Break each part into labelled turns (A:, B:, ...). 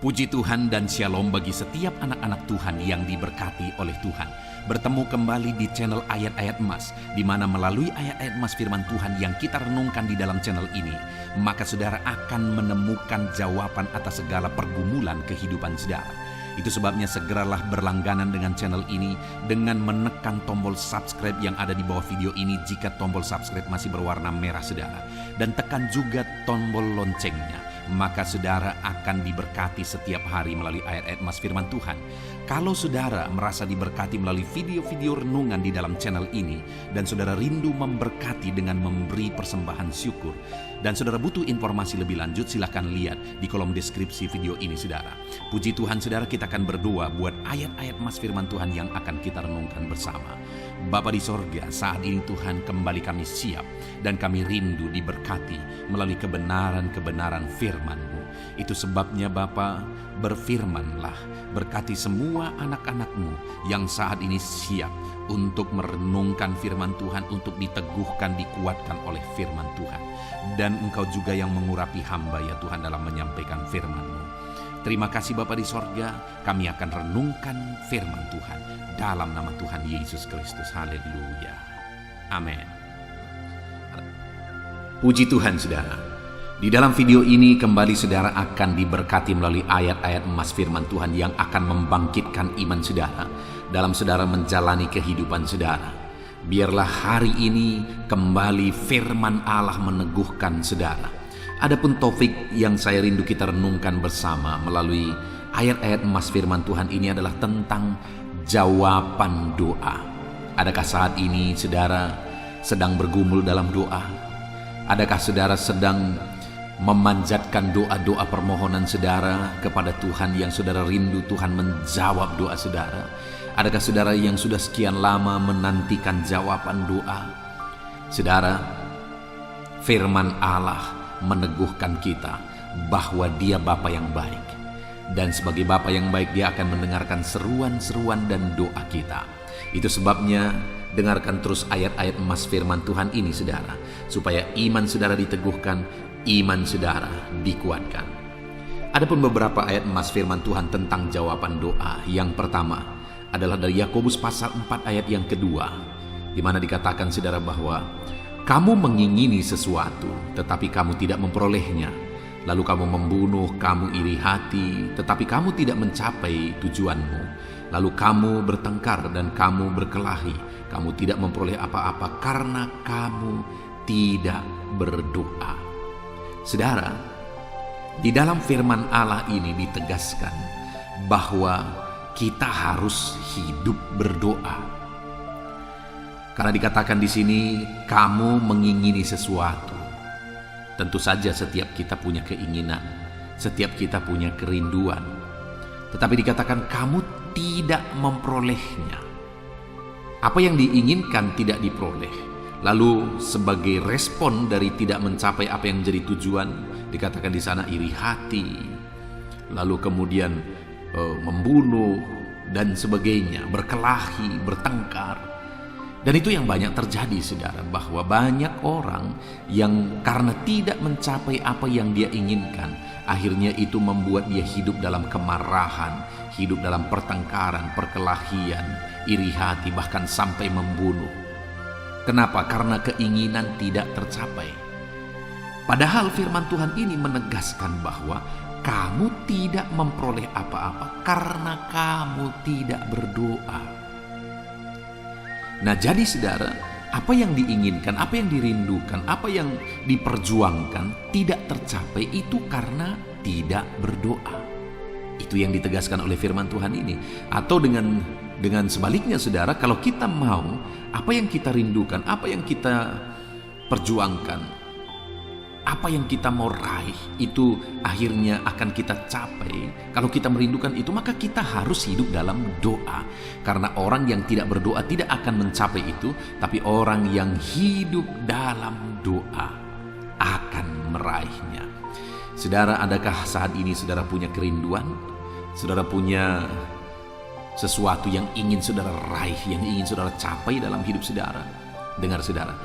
A: Puji Tuhan dan Shalom bagi setiap anak-anak Tuhan yang diberkati oleh Tuhan. Bertemu kembali di channel Ayat-Ayat Emas, di mana melalui ayat-ayat emas firman Tuhan yang kita renungkan di dalam channel ini, maka saudara akan menemukan jawaban atas segala pergumulan kehidupan saudara. Itu sebabnya segeralah berlangganan dengan channel ini dengan menekan tombol subscribe yang ada di bawah video ini jika tombol subscribe masih berwarna merah saudara. Dan tekan juga tombol loncengnya, maka saudara akan diberkati setiap hari melalui ayat-ayat emas firman Tuhan. Kalau saudara merasa diberkati melalui video-video renungan di dalam channel ini, dan saudara rindu memberkati dengan memberi persembahan syukur, dan saudara butuh informasi lebih lanjut, silahkan lihat di kolom deskripsi video ini saudara. Puji Tuhan saudara, kita akan berdoa buat ayat-ayat emas firman Tuhan yang akan kita renungkan bersama. Bapa di sorga, saat ini Tuhan kembali kami siap dan kami rindu diberkati melalui kebenaran-kebenaran firman-Mu. Itu sebabnya Bapa, berfirmanlah, berkati semua anak-anak-Mu yang saat ini siap untuk merenungkan firman Tuhan, untuk diteguhkan, dikuatkan oleh firman Tuhan. Dan Engkau juga yang mengurapi hamba ya Tuhan dalam menyampaikan firman-Mu. Terima kasih Bapa di sorga, kami akan renungkan firman Tuhan dalam nama Tuhan Yesus Kristus. Haleluya. Amin. Puji Tuhan saudara. Di dalam video ini kembali saudara akan diberkati melalui ayat-ayat emas firman Tuhan yang akan membangkitkan iman saudara dalam saudara menjalani kehidupan saudara. Biarlah hari ini kembali firman Allah meneguhkan saudara. Adapun topik yang saya rindu kita renungkan bersama melalui ayat-ayat emas firman Tuhan ini adalah tentang jawaban doa. Adakah saat ini saudara sedang bergumul dalam doa? Adakah saudara sedang memanjatkan doa-doa permohonan saudara kepada Tuhan yang saudara rindu Tuhan menjawab doa saudara? Adakah saudara yang sudah sekian lama menantikan jawaban doa? Saudara, firman Allah meneguhkan kita bahwa Dia Bapa yang baik, dan sebagai Bapa yang baik Dia akan mendengarkan seruan-seruan dan doa kita. Itu sebabnya dengarkan terus ayat-ayat emas firman Tuhan ini saudara, supaya iman saudara diteguhkan, iman saudara dikuatkan. Adapun beberapa ayat emas firman Tuhan tentang jawaban doa. Yang pertama adalah dari Yakobus pasal 4 ayat yang kedua, di mana dikatakan saudara bahwa kamu mengingini sesuatu, tetapi kamu tidak memperolehnya. Lalu kamu membunuh, kamu iri hati, tetapi kamu tidak mencapai tujuanmu. Lalu kamu bertengkar dan kamu berkelahi. Kamu tidak memperoleh apa-apa karena kamu tidak berdoa. Saudara, di dalam firman Allah ini ditegaskan bahwa kita harus hidup berdoa. Karena dikatakan di sini, kamu mengingini sesuatu. Tentu saja setiap kita punya keinginan, setiap kita punya kerinduan. Tetapi dikatakan kamu tidak memperolehnya. Apa yang diinginkan tidak diperoleh. Lalu sebagai respon dari tidak mencapai apa yang menjadi tujuan, dikatakan di sana iri hati, lalu kemudian membunuh dan sebagainya, berkelahi, bertengkar. Dan itu yang banyak terjadi saudara, bahwa banyak orang yang karena tidak mencapai apa yang dia inginkan, akhirnya itu membuat dia hidup dalam kemarahan, hidup dalam pertengkaran, perkelahian, iri hati, bahkan sampai membunuh. Kenapa? Karena keinginan tidak tercapai. Padahal firman Tuhan ini menegaskan bahwa kamu tidak memperoleh apa-apa karena kamu tidak berdoa. Nah jadi saudara, apa yang diinginkan, apa yang dirindukan, apa yang diperjuangkan tidak tercapai itu karena tidak berdoa. Itu yang ditegaskan oleh firman Tuhan ini. Atau dengan sebaliknya saudara, kalau kita mau apa yang kita rindukan, apa yang kita perjuangkan, apa yang kita mau raih itu akhirnya akan kita capai. Kalau kita merindukan itu, maka kita harus hidup dalam doa. Karena orang yang tidak berdoa tidak akan mencapai itu, tapi orang yang hidup dalam doa akan meraihnya. Saudara, adakah saat ini saudara punya kerinduan? Saudara punya sesuatu yang ingin saudara raih, yang ingin saudara capai dalam hidup saudara? Dengar saudara,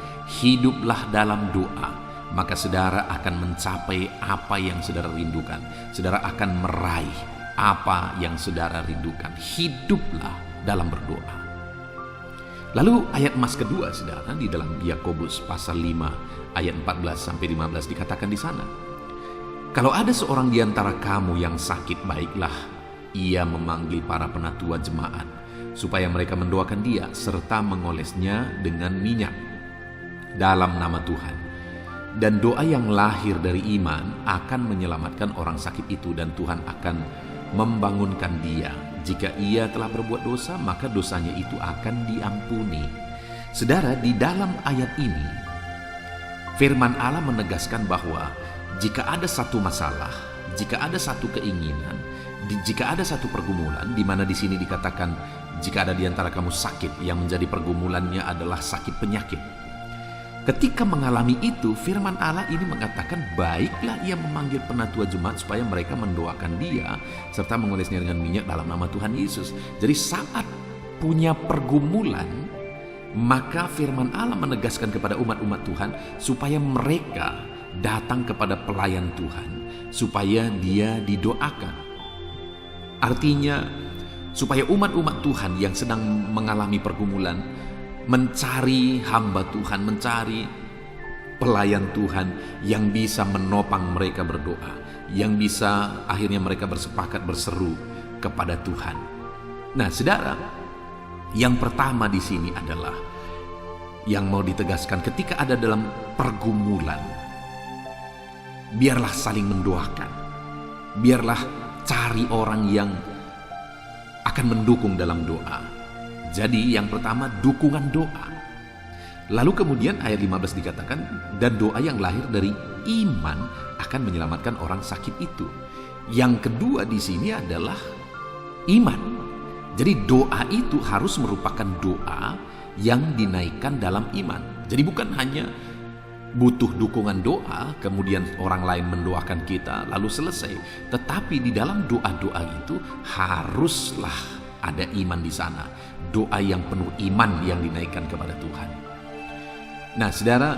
A: hiduplah dalam doa. maka saudara akan mencapai apa yang saudara rindukan. Saudara akan meraih apa yang saudara rindukan. Hiduplah dalam berdoa. Lalu ayat emas kedua saudara di dalam Yakobus pasal 5 ayat 14 sampai 15 dikatakan di sana. Kalau ada seorang di antara kamu yang sakit, baiklah ia memanggil para penatua jemaat supaya mereka mendoakan dia serta mengolesnya dengan minyak dalam nama Tuhan. Dan doa yang lahir dari iman akan menyelamatkan orang sakit itu, dan Tuhan akan membangunkan dia. Jika ia telah berbuat dosa, maka dosanya itu akan diampuni. Saudara, di dalam ayat ini firman Allah menegaskan bahwa jika ada satu masalah, jika ada satu keinginan, jika ada satu pergumulan, di mana di sini dikatakan jika ada di antara kamu sakit, yang menjadi pergumulannya adalah sakit penyakit. Ketika mengalami itu, firman Allah ini mengatakan baiklah ia memanggil penatua jemaat supaya mereka mendoakan dia serta mengolesnya dengan minyak dalam nama Tuhan Yesus. Jadi saat punya pergumulan, maka firman Allah menegaskan kepada umat-umat Tuhan supaya mereka datang kepada pelayan Tuhan, supaya dia didoakan. Artinya supaya umat-umat Tuhan yang sedang mengalami pergumulan mencari hamba Tuhan, mencari pelayan Tuhan yang bisa menopang mereka berdoa, yang bisa akhirnya mereka bersepakat berseru kepada Tuhan. Nah, saudara, yang pertama di sini adalah yang mau ditegaskan ketika ada dalam pergumulan, biarlah saling mendoakan, biarlah cari orang yang akan mendukung dalam doa. Jadi yang pertama dukungan doa. Lalu kemudian ayat 15 dikatakan, dan doa yang lahir dari iman akan menyelamatkan orang sakit itu. Yang kedua di sini adalah iman. Jadi doa itu harus merupakan doa yang dinaikkan dalam iman. Jadi bukan hanya butuh dukungan doa, kemudian orang lain mendoakan kita lalu selesai. Tetapi di dalam doa-doa itu haruslah ada iman di sana. Doa yang penuh iman yang dinaikkan kepada Tuhan. Nah, saudara,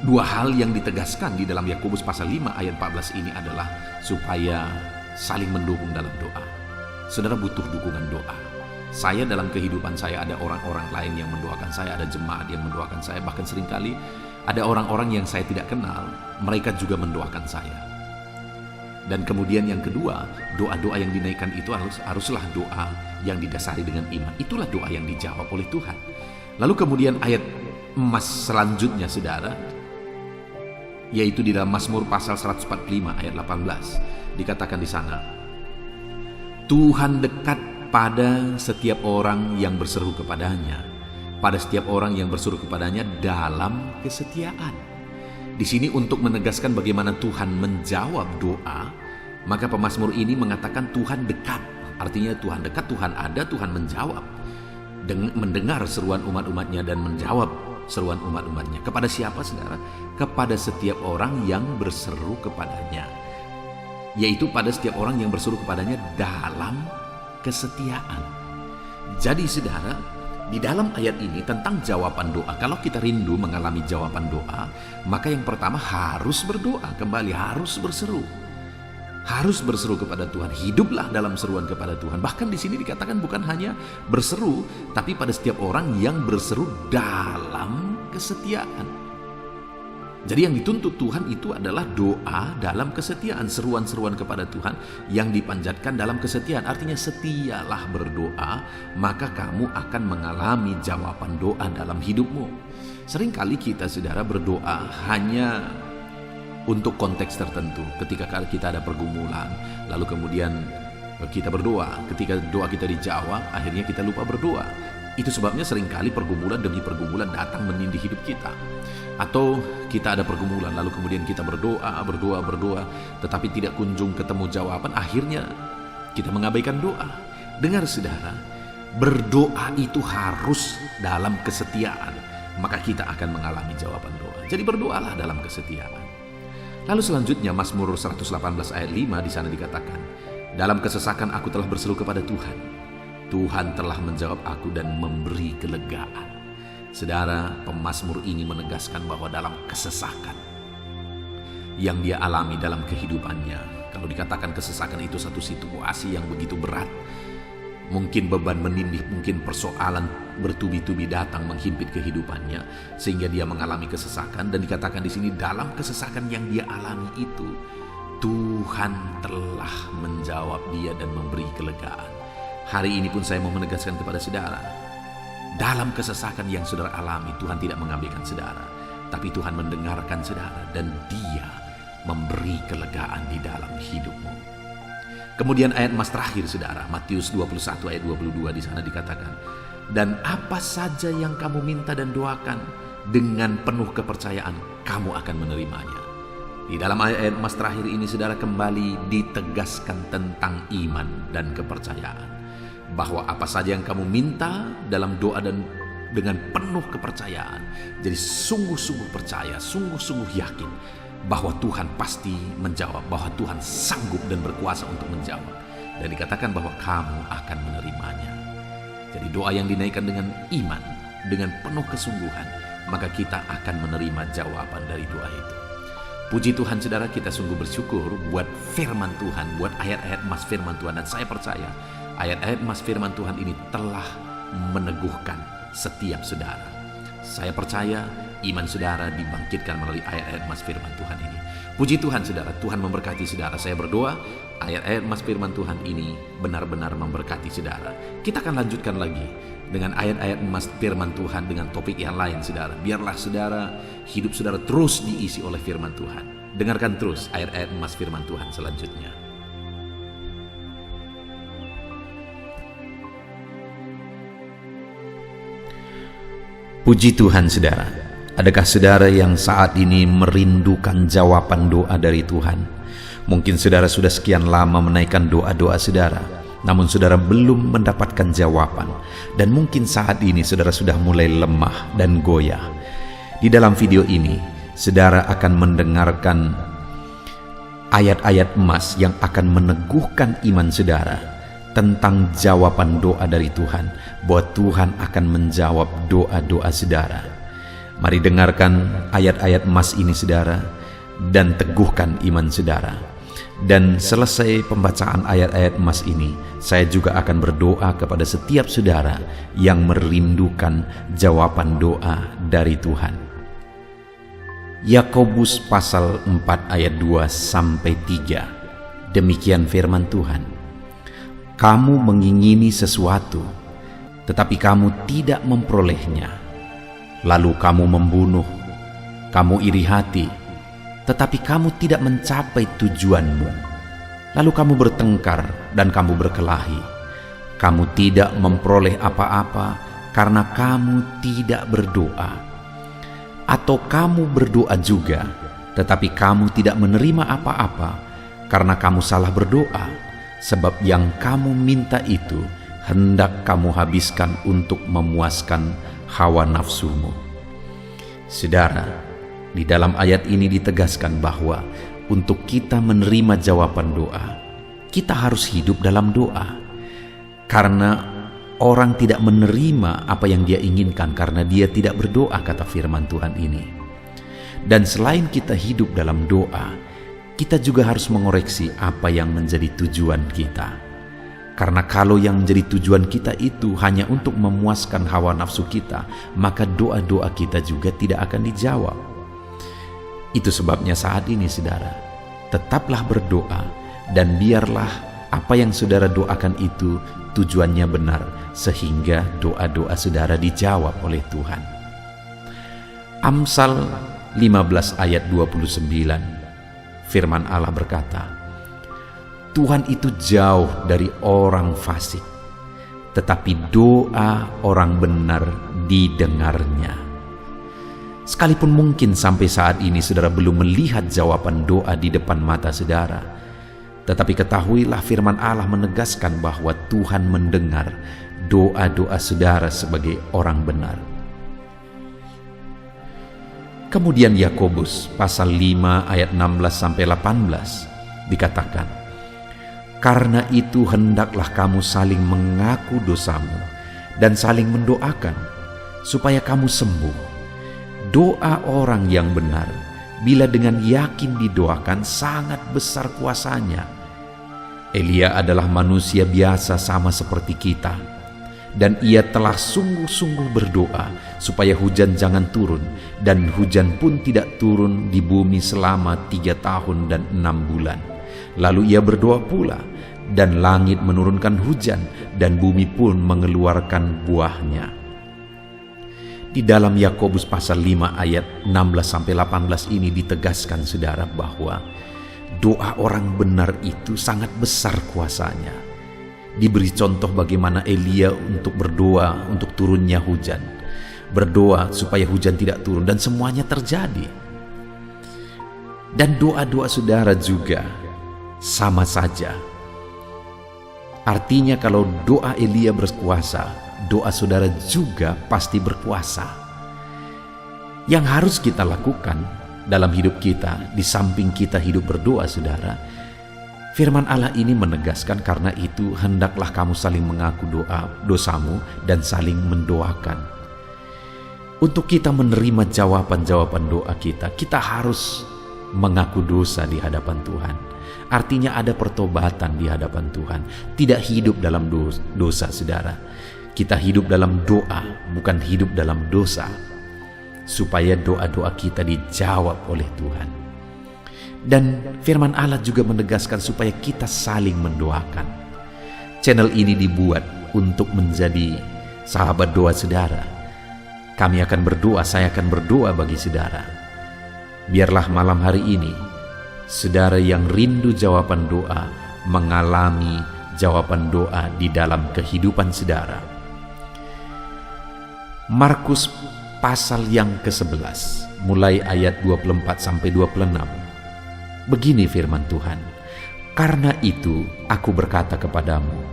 A: dua hal yang ditegaskan di dalam Yakobus pasal 5 ayat 14 ini adalah supaya saling mendukung dalam doa. Saudara butuh dukungan doa. Saya dalam kehidupan saya ada orang-orang lain yang mendoakan saya, ada jemaat yang mendoakan saya, bahkan seringkali ada orang-orang yang saya tidak kenal, mereka juga mendoakan saya. Dan kemudian yang kedua, doa-doa yang dinaikkan itu haruslah doa yang didasari dengan iman. Itulah doa yang dijawab oleh Tuhan. Lalu kemudian ayat emas selanjutnya saudara, yaitu di dalam Mazmur pasal 145 ayat 18. Dikatakan di sana, Tuhan dekat pada setiap orang yang berseru kepadanya, pada setiap orang yang berseru kepadanya dalam kesetiaan. Di sini untuk menegaskan bagaimana Tuhan menjawab doa, maka pemazmur ini mengatakan Tuhan dekat. Artinya Tuhan dekat, Tuhan ada, Tuhan menjawab. Mendengar seruan umat-umatnya dan menjawab seruan umat-umatnya. Kepada siapa saudara? Kepada setiap orang yang berseru kepadanya. Yaitu pada setiap orang yang berseru kepadanya dalam kesetiaan. Jadi saudara, di dalam ayat ini tentang jawaban doa, kalau kita rindu mengalami jawaban doa, maka yang pertama harus berdoa kembali, harus berseru. Harus berseru kepada Tuhan, hiduplah dalam seruan kepada Tuhan. Bahkan di sini dikatakan bukan hanya berseru, tapi pada setiap orang yang berseru dalam kesetiaan. Jadi yang dituntut Tuhan itu adalah doa dalam kesetiaan, seruan-seruan kepada Tuhan yang dipanjatkan dalam kesetiaan. Artinya setialah berdoa, maka kamu akan mengalami jawaban doa dalam hidupmu. Seringkali kita saudara berdoa hanya untuk konteks tertentu. Ketika kita ada pergumulan, lalu kemudian kita berdoa. Ketika doa kita dijawab, akhirnya kita lupa berdoa. Itu sebabnya seringkali pergumulan demi pergumulan datang menindih hidup kita. Atau kita ada pergumulan, lalu kemudian kita berdoa, tetapi tidak kunjung ketemu jawaban, akhirnya kita mengabaikan doa. Dengar saudara, berdoa itu harus dalam kesetiaan, maka kita akan mengalami jawaban doa. Jadi berdoalah dalam kesetiaan. Lalu selanjutnya Mazmur 118 ayat 5 di sana dikatakan, dalam kesesakan aku telah berseru kepada Tuhan. Tuhan telah menjawab aku dan memberi kelegaan. Saudara, pemazmur ini menegaskan bahwa dalam kesesakan yang dia alami dalam kehidupannya. Kalau dikatakan kesesakan itu satu situasi yang begitu berat, mungkin beban menindih, mungkin persoalan bertubi-tubi datang menghimpit kehidupannya sehingga dia mengalami kesesakan. Dan dikatakan di sini dalam kesesakan yang dia alami itu, Tuhan telah menjawab dia dan memberi kelegaan. Hari ini pun saya mau menegaskan kepada saudara, dalam kesesakan yang saudara alami, Tuhan tidak mengabaikan saudara, tapi Tuhan mendengarkan saudara dan dia memberi kelegaan di dalam hidupmu. Kemudian ayat emas terakhir saudara, Matius 21 ayat 22, di sana dikatakan, dan apa saja yang kamu minta dan doakan dengan penuh kepercayaan, kamu akan menerimanya. Di dalam ayat emas terakhir ini saudara kembali ditegaskan tentang iman dan kepercayaan, bahwa apa saja yang kamu minta dalam doa dan dengan penuh kepercayaan, jadi sungguh-sungguh percaya, sungguh-sungguh yakin bahwa Tuhan pasti menjawab, bahwa Tuhan sanggup dan berkuasa untuk menjawab. Dan dikatakan bahwa kamu akan menerimanya. Jadi doa yang dinaikkan dengan iman, dengan penuh kesungguhan, maka kita akan menerima jawaban dari doa itu. Puji Tuhan saudara, kita sungguh bersyukur buat firman Tuhan, buat ayat-ayat emas firman Tuhan. Dan saya percaya ayat-ayat emas firman Tuhan ini telah meneguhkan setiap saudara. Saya percaya iman saudara dibangkitkan melalui ayat-ayat emas firman Tuhan ini. Puji Tuhan saudara, Tuhan memberkati saudara. Saya berdoa ayat-ayat emas firman Tuhan ini benar-benar memberkati saudara. Kita akan lanjutkan lagi dengan ayat-ayat emas firman Tuhan dengan topik yang lain saudara. Biarlah saudara, hidup saudara terus diisi oleh firman Tuhan. Dengarkan terus ayat-ayat emas firman Tuhan selanjutnya. Puji Tuhan saudara. Adakah saudara yang saat ini merindukan jawaban doa dari Tuhan? Mungkin saudara sudah sekian lama menaikkan doa-doa saudara, namun saudara belum mendapatkan jawaban. Dan mungkin saat ini saudara sudah mulai lemah dan goyah. Di dalam video ini, saudara akan mendengarkan ayat-ayat emas yang akan meneguhkan iman saudara tentang jawaban doa dari Tuhan, bahwa Tuhan akan menjawab doa-doa saudara. Mari dengarkan ayat-ayat emas ini saudara, dan teguhkan iman saudara. Dan selesai pembacaan ayat-ayat emas ini, saya juga akan berdoa kepada setiap saudara yang merindukan jawaban doa dari Tuhan. Yakobus pasal 4 ayat 2-3. Demikian firman Tuhan. Kamu mengingini sesuatu, tetapi kamu tidak memperolehnya. Lalu kamu membunuh, kamu iri hati, tetapi kamu tidak mencapai tujuanmu. Lalu kamu bertengkar dan kamu berkelahi. Kamu tidak memperoleh apa-apa karena kamu tidak berdoa. Atau kamu berdoa juga, tetapi kamu tidak menerima apa-apa karena kamu salah berdoa, sebab yang kamu minta itu hendak kamu habiskan untuk memuaskan hawa nafsumu. Saudara, di dalam ayat ini ditegaskan bahwa untuk kita menerima jawaban doa, kita harus hidup dalam doa. Karena orang tidak menerima apa yang dia inginkan karena dia tidak berdoa, kata firman Tuhan ini. Dan selain kita hidup dalam doa, kita juga harus mengoreksi apa yang menjadi tujuan kita. Karena kalau yang menjadi tujuan kita itu hanya untuk memuaskan hawa nafsu kita, maka doa-doa kita juga tidak akan dijawab. Itu sebabnya saat ini saudara, tetaplah berdoa dan biarlah apa yang saudara doakan itu tujuannya benar, sehingga doa-doa saudara dijawab oleh Tuhan. Amsal 15 ayat 29, firman Allah berkata, Tuhan itu jauh dari orang fasik, tetapi doa orang benar didengarnya. Sekalipun mungkin sampai saat ini saudara belum melihat jawaban doa di depan mata saudara, tetapi ketahuilah firman Allah menegaskan bahwa Tuhan mendengar doa-doa saudara sebagai orang benar. Kemudian Yakobus pasal 5 ayat 16-18 dikatakan, karena itu hendaklah kamu saling mengaku dosamu dan saling mendoakan supaya kamu sembuh. Doa orang yang benar bila dengan yakin didoakan sangat besar kuasanya. Elia adalah manusia biasa sama seperti kita, dan ia telah sungguh-sungguh berdoa supaya hujan jangan turun, dan hujan pun tidak turun di bumi selama 3 tahun dan 6 bulan. Lalu ia berdoa pula, dan langit menurunkan hujan, dan bumi pun mengeluarkan buahnya. Di dalam Yakobus pasal 5 ayat 16-18 ini ditegaskan saudara bahwa doa orang benar itu sangat besar kuasanya. Diberi contoh bagaimana Elia untuk berdoa untuk turunnya hujan, berdoa supaya hujan tidak turun, dan semuanya terjadi. Dan doa-doa saudara juga sama saja. Artinya kalau doa Elia berkuasa, doa saudara juga pasti berkuasa. Yang harus kita lakukan dalam hidup kita, di samping kita hidup berdoa saudara, firman Allah ini menegaskan, karena itu hendaklah kamu saling mengaku dosamu dan saling mendoakan. Untuk kita menerima jawaban-jawaban doa kita, kita harus mengaku dosa di hadapan Tuhan. Artinya ada pertobatan di hadapan Tuhan. Tidak hidup dalam dosa saudara. Kita hidup dalam doa, bukan hidup dalam dosa, supaya doa-doa kita dijawab oleh Tuhan. Dan firman Allah juga menegaskan supaya kita saling mendoakan. Channel ini dibuat untuk menjadi sahabat doa saudara. Kami akan berdoa, saya akan berdoa bagi saudara. Biarlah malam hari ini saudara yang rindu jawaban doa mengalami jawaban doa di dalam kehidupan saudara. Markus pasal yang ke-11 mulai ayat 24-26. Begini firman Tuhan, "Karena itu aku berkata kepadamu,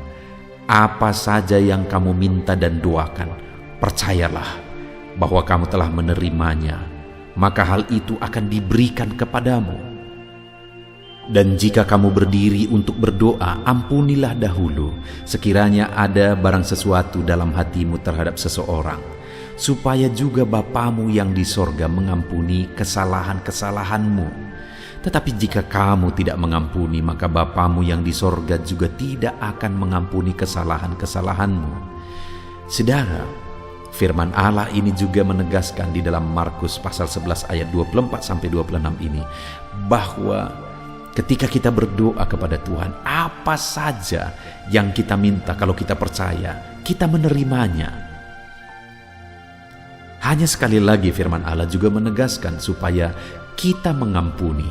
A: apa saja yang kamu minta dan doakan, percayalah bahwa kamu telah menerimanya, maka hal itu akan diberikan kepadamu. Dan jika kamu berdiri untuk berdoa, ampunilah dahulu sekiranya ada barang sesuatu dalam hatimu terhadap seseorang, supaya juga Bapamu yang di sorga mengampuni kesalahan-kesalahanmu. Tetapi jika kamu tidak mengampuni, maka Bapamu yang di sorga juga tidak akan mengampuni kesalahan-kesalahanmu." Saudara, firman Allah ini juga menegaskan di dalam Markus pasal 11 ayat 24-26 ini, bahwa ketika kita berdoa kepada Tuhan, apa saja yang kita minta, kalau kita percaya, kita menerimanya. Hanya sekali lagi firman Allah juga menegaskan supaya kita mengampuni.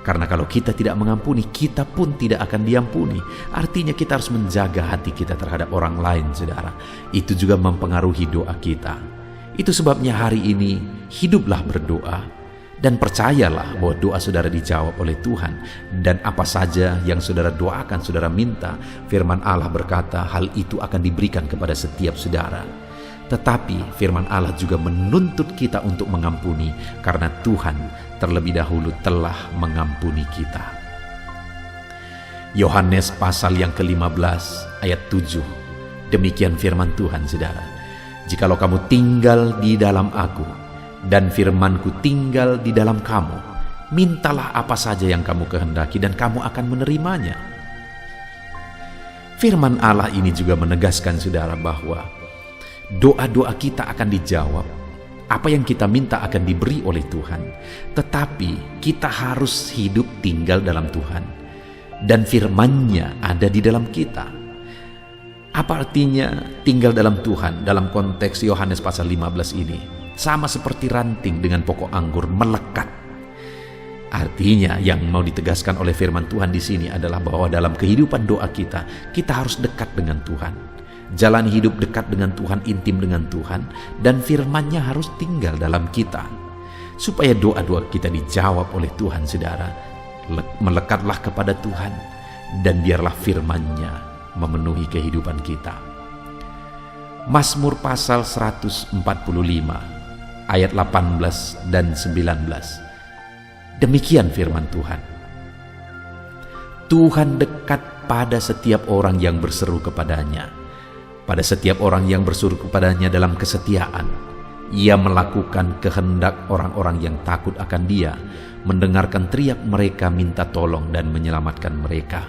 A: Karena kalau kita tidak mengampuni, kita pun tidak akan diampuni. Artinya kita harus menjaga hati kita terhadap orang lain, saudara. Itu juga mempengaruhi doa kita. Itu sebabnya hari ini hiduplah berdoa, dan percayalah bahwa doa saudara dijawab oleh Tuhan. Dan apa saja yang saudara doakan, saudara minta, firman Allah berkata hal itu akan diberikan kepada setiap saudara. Tetapi firman Allah juga menuntut kita untuk mengampuni, karena Tuhan terlebih dahulu telah mengampuni kita. Yohanes pasal yang ke-15 ayat 7. Demikian firman Tuhan saudara, "Jikalau kamu tinggal di dalam aku, dan firman-Ku tinggal di dalam kamu, mintalah apa saja yang kamu kehendaki dan kamu akan menerimanya." Firman Allah ini juga menegaskan saudara bahwa doa-doa kita akan dijawab. Apa yang kita minta akan diberi oleh Tuhan. Tetapi kita harus hidup tinggal dalam Tuhan, dan firman-Nya ada di dalam kita. Apa artinya tinggal dalam Tuhan dalam konteks Yohanes pasal 15 ini? Sama seperti ranting dengan pokok anggur melekat. Artinya yang mau ditegaskan oleh firman Tuhan di sini adalah bahwa dalam kehidupan doa kita harus dekat dengan Tuhan. Jalan hidup dekat dengan Tuhan, intim dengan Tuhan, dan firman-Nya harus tinggal dalam kita. Supaya doa-doa kita dijawab oleh Tuhan, saudara, melekatlah kepada Tuhan, dan biarlah firman-Nya memenuhi kehidupan kita. Mazmur pasal 145 ayat 18 dan 19. Demikian firman Tuhan, "Tuhan dekat pada setiap orang yang berseru kepadanya, pada setiap orang yang berseru kepadanya dalam kesetiaan. Ia melakukan kehendak orang-orang yang takut akan Dia, mendengarkan teriak mereka minta tolong dan menyelamatkan mereka.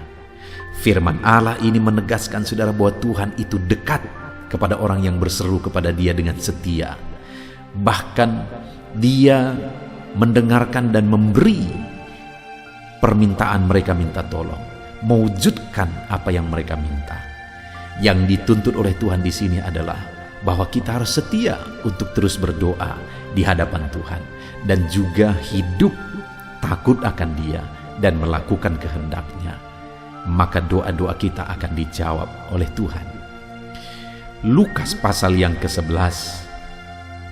A: Firman Allah ini menegaskan saudara bahwa Tuhan itu dekat kepada orang yang berseru kepada Dia dengan setia. Bahkan Dia mendengarkan dan memberi permintaan mereka minta tolong, mewujudkan apa yang mereka minta. Yang dituntut oleh Tuhan di sini adalah bahwa kita harus setia untuk terus berdoa di hadapan Tuhan dan juga hidup takut akan Dia dan melakukan kehendak-Nya. Maka doa-doa kita akan dijawab oleh Tuhan. Lukas pasal yang ke-11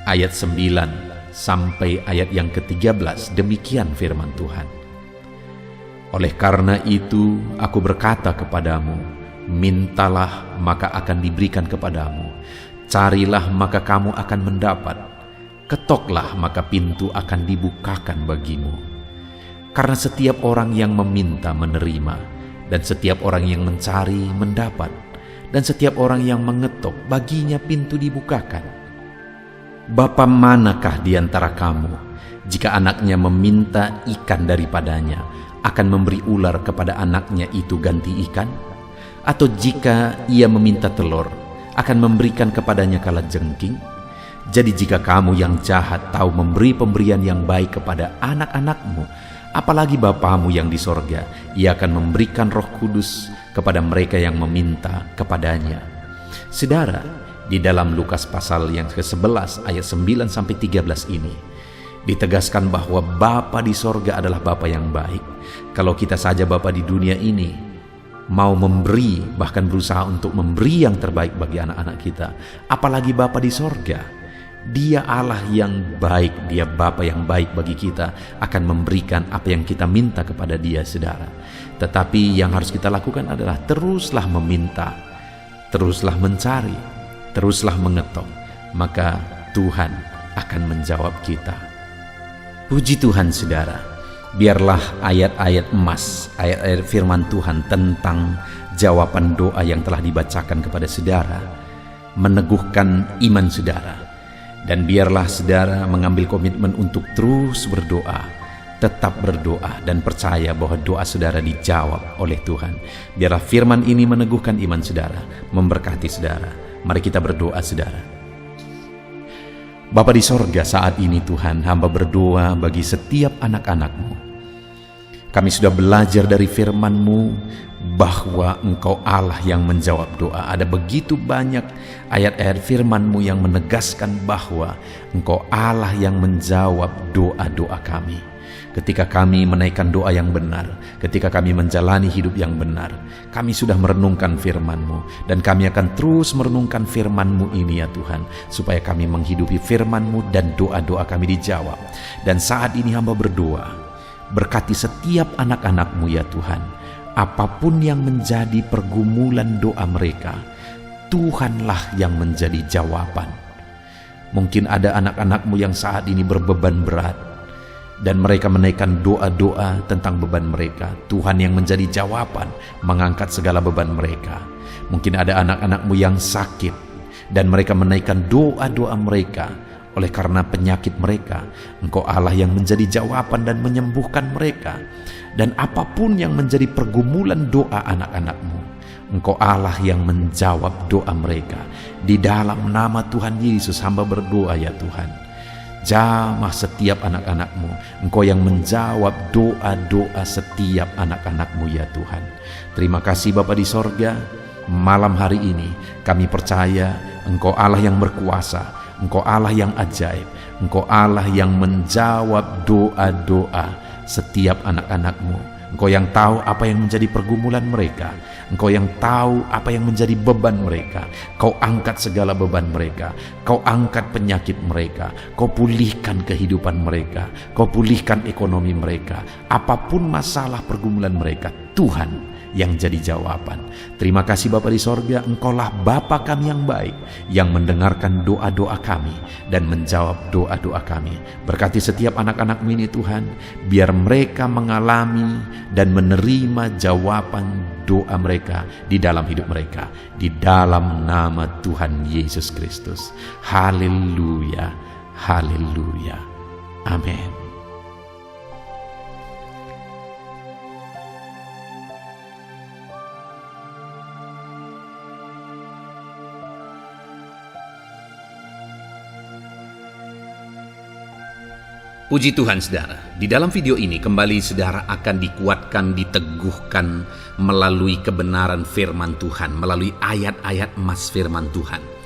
A: ayat 9 sampai ayat yang ke-13, demikian firman Tuhan. Oleh karena itu aku berkata kepadamu, mintalah maka akan diberikan kepadamu, carilah maka kamu akan mendapat, ketoklah maka pintu akan dibukakan bagimu. Karena setiap orang yang meminta menerima, dan setiap orang yang mencari mendapat, dan setiap orang yang mengetok baginya pintu dibukakan. Bapa manakah di antara kamu, jika anaknya meminta ikan daripadanya, akan memberi ular kepada anaknya itu ganti ikan? Atau jika ia meminta telur, akan memberikan kepadanya kalajengking? Jadi jika kamu yang jahat tahu memberi pemberian yang baik kepada anak-anakmu, apalagi Bapamu yang di sorga, Ia akan memberikan Roh Kudus kepada mereka yang meminta kepadanya. Saudara, di dalam Lukas pasal yang ke-11 ayat 9 sampai 13 ini ditegaskan bahwa Bapa di sorga adalah Bapa yang baik. Kalau kita saja Bapa di dunia ini mau memberi, bahkan berusaha untuk memberi yang terbaik bagi anak-anak kita, apalagi Bapa di sorga. Dia Allah yang baik, Dia Bapa yang baik bagi kita, akan memberikan apa yang kita minta kepada Dia, saudara. Tetapi yang harus kita lakukan adalah teruslah meminta, teruslah mencari, teruslah mengetok, maka Tuhan akan menjawab kita. Puji Tuhan, saudara. Biarlah ayat-ayat emas, ayat-ayat firman Tuhan tentang jawaban doa yang telah dibacakan kepada saudara meneguhkan iman saudara. Dan biarlah saudara mengambil komitmen untuk terus berdoa, tetap berdoa dan percaya bahwa doa saudara dijawab oleh Tuhan. Biarlah firman ini meneguhkan iman saudara, memberkati saudara. Mari kita berdoa, saudara. Bapa di sorga, saat ini Tuhan, hamba berdoa bagi setiap anak-anak-Mu. Kami sudah belajar dari firman-Mu bahwa Engkau Allah yang menjawab doa. Ada begitu banyak ayat-ayat firman-Mu yang menegaskan bahwa Engkau Allah yang menjawab doa-doa kami. Ketika kami menaikkan doa yang benar, ketika kami menjalani hidup yang benar, kami sudah merenungkan firman-Mu, dan kami akan terus merenungkan firman-Mu ini ya Tuhan, supaya kami menghidupi firman-Mu dan doa-doa kami dijawab. Dan saat ini hamba berdoa, berkati setiap anak-anak-Mu ya Tuhan. Apapun yang menjadi pergumulan doa mereka, Tuhanlah yang menjadi jawaban. Mungkin ada anak-anak-Mu yang saat ini berbeban berat, dan mereka menaikkan doa-doa tentang beban mereka. Tuhan yang menjadi jawaban, mengangkat segala beban mereka. Mungkin ada anak-anak-Mu yang sakit, dan mereka menaikkan doa-doa mereka. Oleh karena penyakit mereka, Engkau Allah yang menjadi jawaban dan menyembuhkan mereka. Dan apapun yang menjadi pergumulan doa anak-anak-Mu, Engkau Allah yang menjawab doa mereka. Di dalam nama Tuhan Yesus hamba berdoa ya Tuhan, jamah setiap anak-anak-Mu. Engkau yang menjawab doa-doa setiap anak-anak-Mu ya Tuhan. Terima kasih Bapa di sorga. Malam hari ini kami percaya Engkau Allah yang berkuasa, Engkau Allah yang ajaib, Engkau Allah yang menjawab doa-doa setiap anak-anak-Mu. Engkau yang tahu apa yang menjadi pergumulan mereka, Engkau yang tahu apa yang menjadi beban mereka. Kau angkat segala beban mereka, Kau angkat penyakit mereka, Kau pulihkan kehidupan mereka, Kau pulihkan ekonomi mereka. Apapun masalah pergumulan mereka, Tuhan yang jadi jawaban. Terima kasih Bapa di sorga, Engkaulah Bapa kami yang baik, yang mendengarkan doa-doa kami dan menjawab doa-doa kami. Berkati setiap anak-anak-Mu ini Tuhan, biar mereka mengalami dan menerima jawaban doa mereka di dalam hidup mereka, di dalam nama Tuhan Yesus Kristus. Haleluya, Haleluya. Amin. Puji Tuhan saudara, di dalam video ini kembali saudara akan dikuatkan, diteguhkan melalui kebenaran firman Tuhan, melalui ayat-ayat emas firman Tuhan.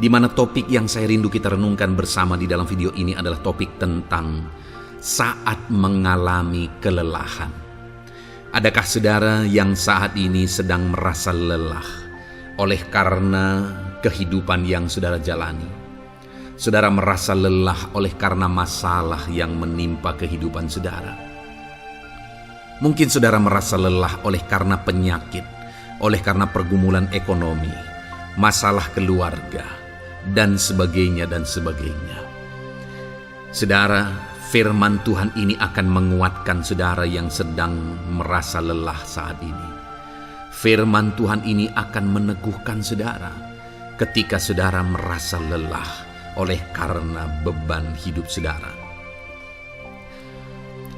A: Di mana topik yang saya rindu kita renungkan bersama di dalam video ini adalah topik tentang saat mengalami kelelahan. Adakah saudara yang saat ini sedang merasa lelah oleh karena kehidupan yang saudara jalani? Saudara merasa lelah oleh karena masalah yang menimpa kehidupan saudara. Mungkin saudara merasa lelah oleh karena penyakit, oleh karena pergumulan ekonomi, masalah keluarga, dan sebagainya dan sebagainya. Saudara, firman Tuhan ini akan menguatkan saudara yang sedang merasa lelah saat ini. Firman Tuhan ini akan meneguhkan saudara ketika saudara merasa lelah oleh karena beban hidup saudara.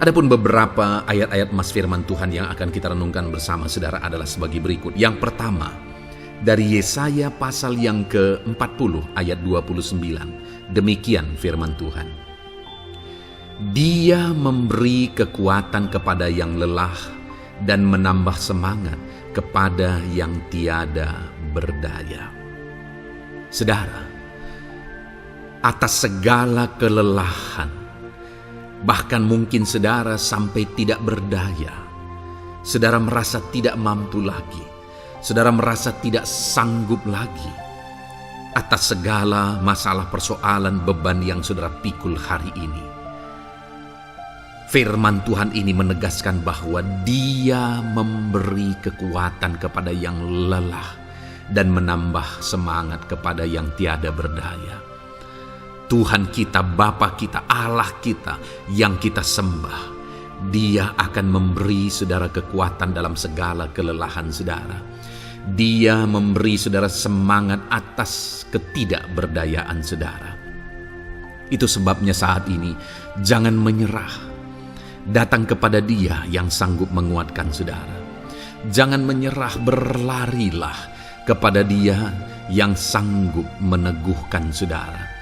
A: Adapun beberapa ayat-ayat emas firman Tuhan yang akan kita renungkan bersama saudara adalah sebagai berikut. Yang pertama, dari Yesaya pasal yang ke-40 ayat 29. Demikian firman Tuhan. Dia memberi kekuatan kepada yang lelah dan menambah semangat kepada yang tiada berdaya. Saudara, atas segala kelelahan, bahkan mungkin saudara sampai tidak berdaya, saudara merasa tidak mampu lagi, saudara merasa tidak sanggup lagi, atas segala masalah persoalan beban yang saudara pikul hari ini. Firman Tuhan ini menegaskan bahwa Dia memberi kekuatan kepada yang lelah dan menambah semangat kepada yang tiada berdaya. Tuhan kita, Bapa kita, Allah kita yang kita sembah, Dia akan memberi saudara kekuatan dalam segala kelelahan saudara. Dia memberi saudara semangat atas ketidakberdayaan saudara. Itu sebabnya saat ini jangan menyerah. Datang kepada Dia yang sanggup menguatkan saudara. Jangan menyerah, berlarilah kepada Dia yang sanggup meneguhkan saudara.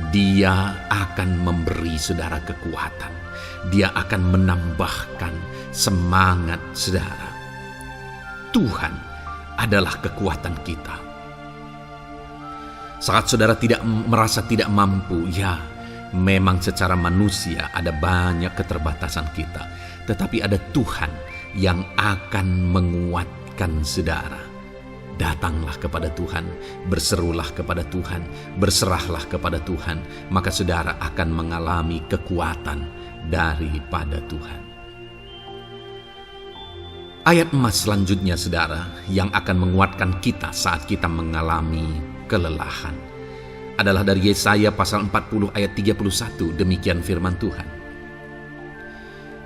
A: Dia akan memberi saudara kekuatan. Dia akan menambahkan semangat saudara. Tuhan adalah kekuatan kita. Saat saudara merasa tidak mampu, ya memang secara manusia ada banyak keterbatasan kita. Tetapi ada Tuhan yang akan menguatkan saudara. Datanglah kepada Tuhan, berserulah kepada Tuhan, berserahlah kepada Tuhan, maka saudara akan mengalami kekuatan daripada Tuhan. Ayat emas selanjutnya saudara yang akan menguatkan kita saat kita mengalami kelelahan adalah dari Yesaya pasal 40 ayat 31. Demikian firman Tuhan.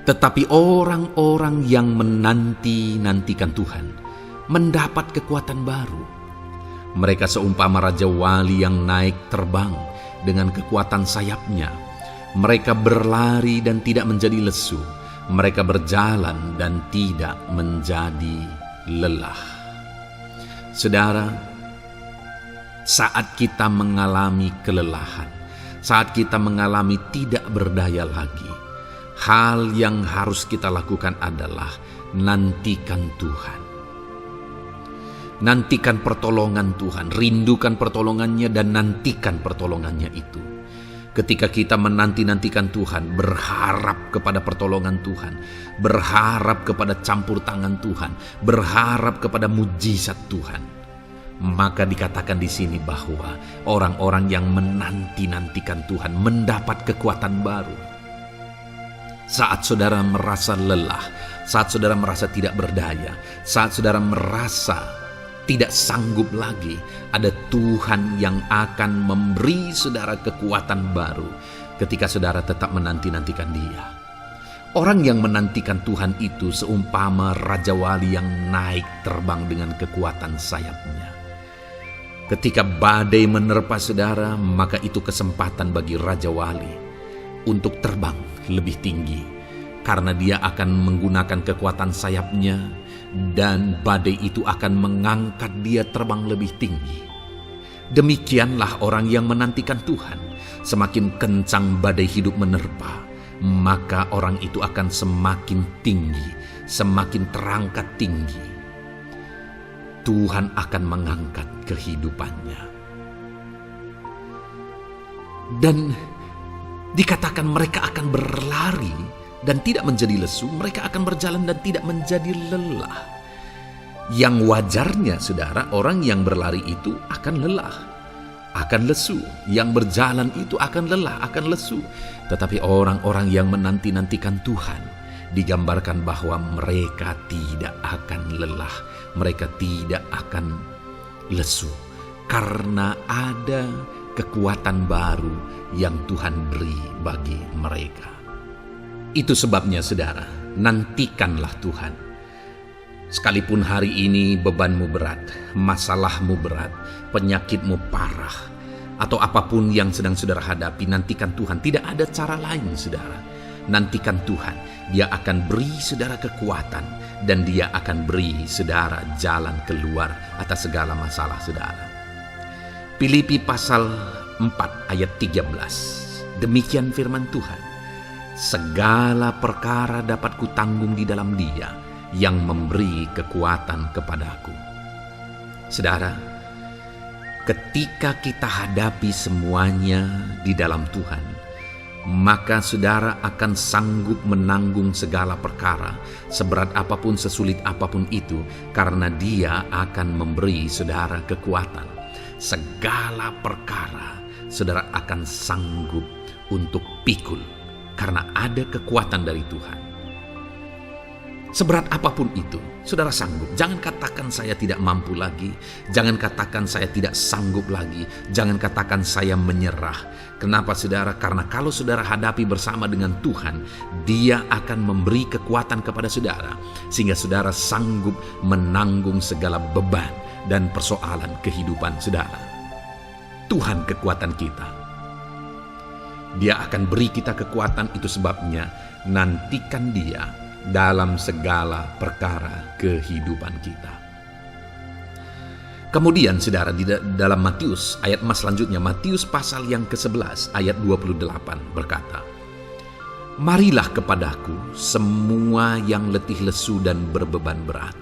A: Tetapi orang-orang yang menanti-nantikan Tuhan mendapat kekuatan baru. Mereka seumpama Raja Wali yang naik terbang dengan kekuatan sayapnya. Mereka berlari dan tidak menjadi lesu. Mereka berjalan dan tidak menjadi lelah. Saudara, saat kita mengalami kelelahan, saat kita mengalami tidak berdaya lagi, hal yang harus kita lakukan adalah nantikan Tuhan. Nantikan pertolongan Tuhan, rindukan pertolongannya dan nantikan pertolongannya itu. Ketika kita menanti-nantikan Tuhan, berharap kepada pertolongan Tuhan, berharap kepada campur tangan Tuhan, berharap kepada mujizat Tuhan, maka dikatakan di sini bahwa orang-orang yang menanti-nantikan Tuhan mendapat kekuatan baru. Saat saudara merasa lelah, saat saudara merasa tidak berdaya, saat saudara merasa tidak sanggup lagi, ada Tuhan yang akan memberi saudara kekuatan baru ketika saudara tetap menanti-nantikan Dia. Orang yang menantikan Tuhan itu seumpama Raja Wali yang naik terbang dengan kekuatan sayapnya. Ketika badai menerpa saudara, maka itu kesempatan bagi Raja Wali untuk terbang lebih tinggi, karena dia akan menggunakan kekuatan sayapnya dan badai itu akan mengangkat dia terbang lebih tinggi. Demikianlah orang yang menantikan Tuhan. Semakin kencang badai hidup menerpa, maka orang itu akan semakin tinggi, semakin terangkat tinggi. Tuhan akan mengangkat kehidupannya. Dan dikatakan mereka akan berlari dan tidak menjadi lesu, mereka akan berjalan dan tidak menjadi lelah. Yang wajarnya, saudara, orang yang berlari itu akan lelah, akan lesu. Yang berjalan itu akan lelah, akan lesu. Tetapi orang-orang yang menanti-nantikan Tuhan, digambarkan bahwa mereka tidak akan lelah, mereka tidak akan lesu, karena ada kekuatan baru yang Tuhan beri bagi mereka. Itu sebabnya, saudara, nantikanlah Tuhan. Sekalipun hari ini bebanmu berat, masalahmu berat, penyakitmu parah, atau apapun yang sedang saudara hadapi, nantikan Tuhan. Tidak ada cara lain, saudara. Nantikan Tuhan. Dia akan beri saudara kekuatan, dan dia akan beri saudara jalan keluar atas segala masalah saudara. Filipi pasal 4 ayat 13. Demikian firman Tuhan. Segala perkara dapat kutanggung di dalam Dia yang memberi kekuatan kepadaku. Saudara, ketika kita hadapi semuanya di dalam Tuhan, maka saudara akan sanggup menanggung segala perkara, seberat apapun, sesulit apapun itu, karena Dia akan memberi saudara kekuatan. Segala perkara saudara akan sanggup untuk pikul, karena ada kekuatan dari Tuhan. Seberat apapun itu, saudara sanggup. Jangan katakan saya tidak mampu lagi. Jangan katakan saya tidak sanggup lagi. Jangan katakan saya menyerah. Kenapa, saudara? Karena kalau saudara hadapi bersama dengan Tuhan, Dia akan memberi kekuatan kepada saudara, sehingga saudara sanggup menanggung segala beban dan persoalan kehidupan saudara. Tuhan kekuatan kita. Dia akan beri kita kekuatan, itu sebabnya nantikan Dia dalam segala perkara kehidupan kita. Kemudian saudara, di dalam Matius ayat selanjutnya, Matius pasal yang ke-11 ayat 28 berkata, "Marilah kepadaku semua yang letih lesu dan berbeban berat,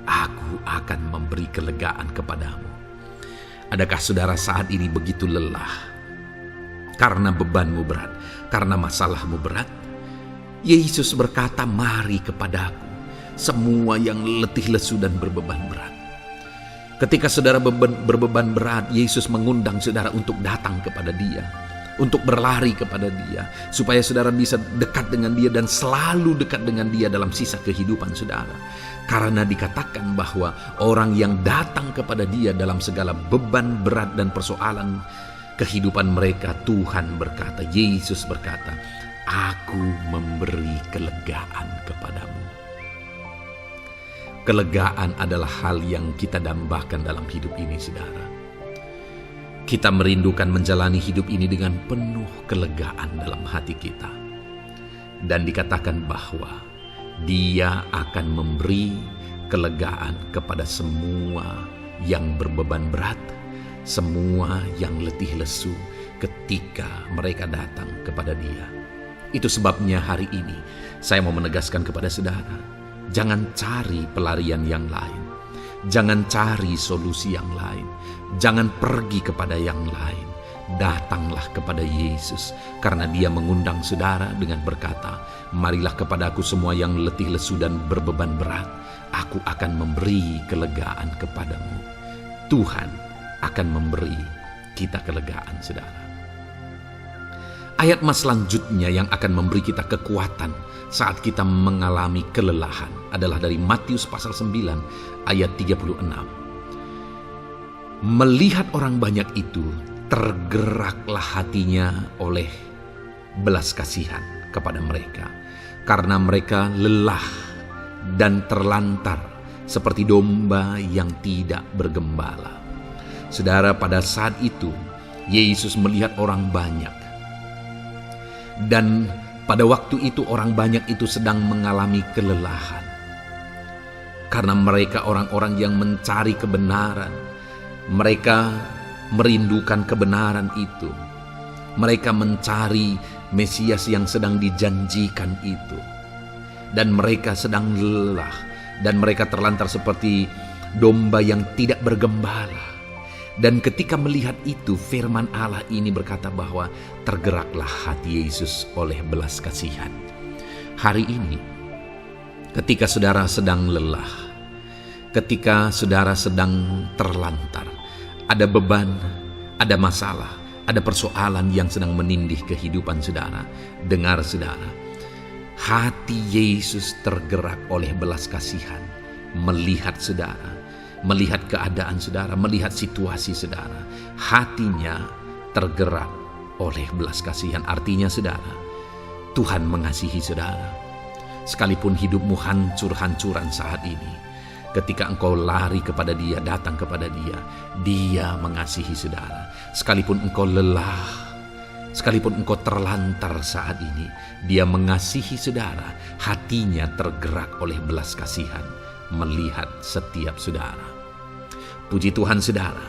A: aku akan memberi kelegaan kepadamu." Adakah saudara saat ini begitu lelah karena bebanmu berat, karena masalahmu berat? Yesus berkata, "Mari kepadaku semua yang letih lesu dan berbeban berat." Ketika saudara berbeban berat, Yesus mengundang saudara untuk datang kepada Dia, untuk berlari kepada Dia, supaya saudara bisa dekat dengan Dia dan selalu dekat dengan Dia dalam sisa kehidupan saudara. Karena dikatakan bahwa orang yang datang kepada Dia dalam segala beban berat dan persoalan kehidupan mereka, Tuhan berkata, Yesus berkata, "Aku memberi kelegaan kepadamu." Kelegaan adalah hal yang kita dambakan dalam hidup ini, saudara. Kita merindukan menjalani hidup ini dengan penuh kelegaan dalam hati kita. Dan dikatakan bahwa Dia akan memberi kelegaan kepada semua yang berbeban berat, semua yang letih lesu ketika mereka datang kepada Dia. Itu sebabnya hari ini saya mau menegaskan kepada saudara, jangan cari pelarian yang lain. Jangan cari solusi yang lain. Jangan pergi kepada yang lain. Datanglah kepada Yesus, karena Dia mengundang saudara dengan berkata, "Marilah kepadaku semua yang letih lesu dan berbeban berat, aku akan memberi kelegaan kepadamu." Tuhan akan memberi kita kelegaan, saudara. Ayat selanjutnya yang akan memberi kita kekuatan saat kita mengalami kelelahan adalah dari Matius pasal 9 ayat 36. Melihat orang banyak itu, tergeraklah hatinya oleh belas kasihan kepada mereka, karena mereka lelah dan terlantar seperti domba yang tidak bergembala. Saudara, pada saat itu Yesus melihat orang banyak. Dan pada waktu itu orang banyak itu sedang mengalami kelelahan. Karena mereka orang-orang yang mencari kebenaran. Mereka merindukan kebenaran itu. Mereka mencari Mesias yang sedang dijanjikan itu. Dan mereka sedang lelah. Dan mereka terlantar seperti domba yang tidak bergembala. Dan ketika melihat itu, firman Allah ini berkata bahwa tergeraklah hati Yesus oleh belas kasihan. Hari ini, ketika saudara sedang lelah, ketika saudara sedang terlantar, ada beban, ada masalah, ada persoalan yang sedang menindih kehidupan saudara, dengar saudara, hati Yesus tergerak oleh belas kasihan, melihat saudara, melihat keadaan saudara, melihat situasi saudara. Hatinya tergerak oleh belas kasihan. Artinya saudara, Tuhan mengasihi saudara. Sekalipun hidupmu hancur-hancuran saat ini, ketika engkau lari kepada Dia, datang kepada Dia, Dia mengasihi saudara. Sekalipun engkau lelah, sekalipun engkau terlantar saat ini, Dia mengasihi saudara. Hatinya tergerak oleh belas kasihan melihat setiap saudara. Puji Tuhan saudara,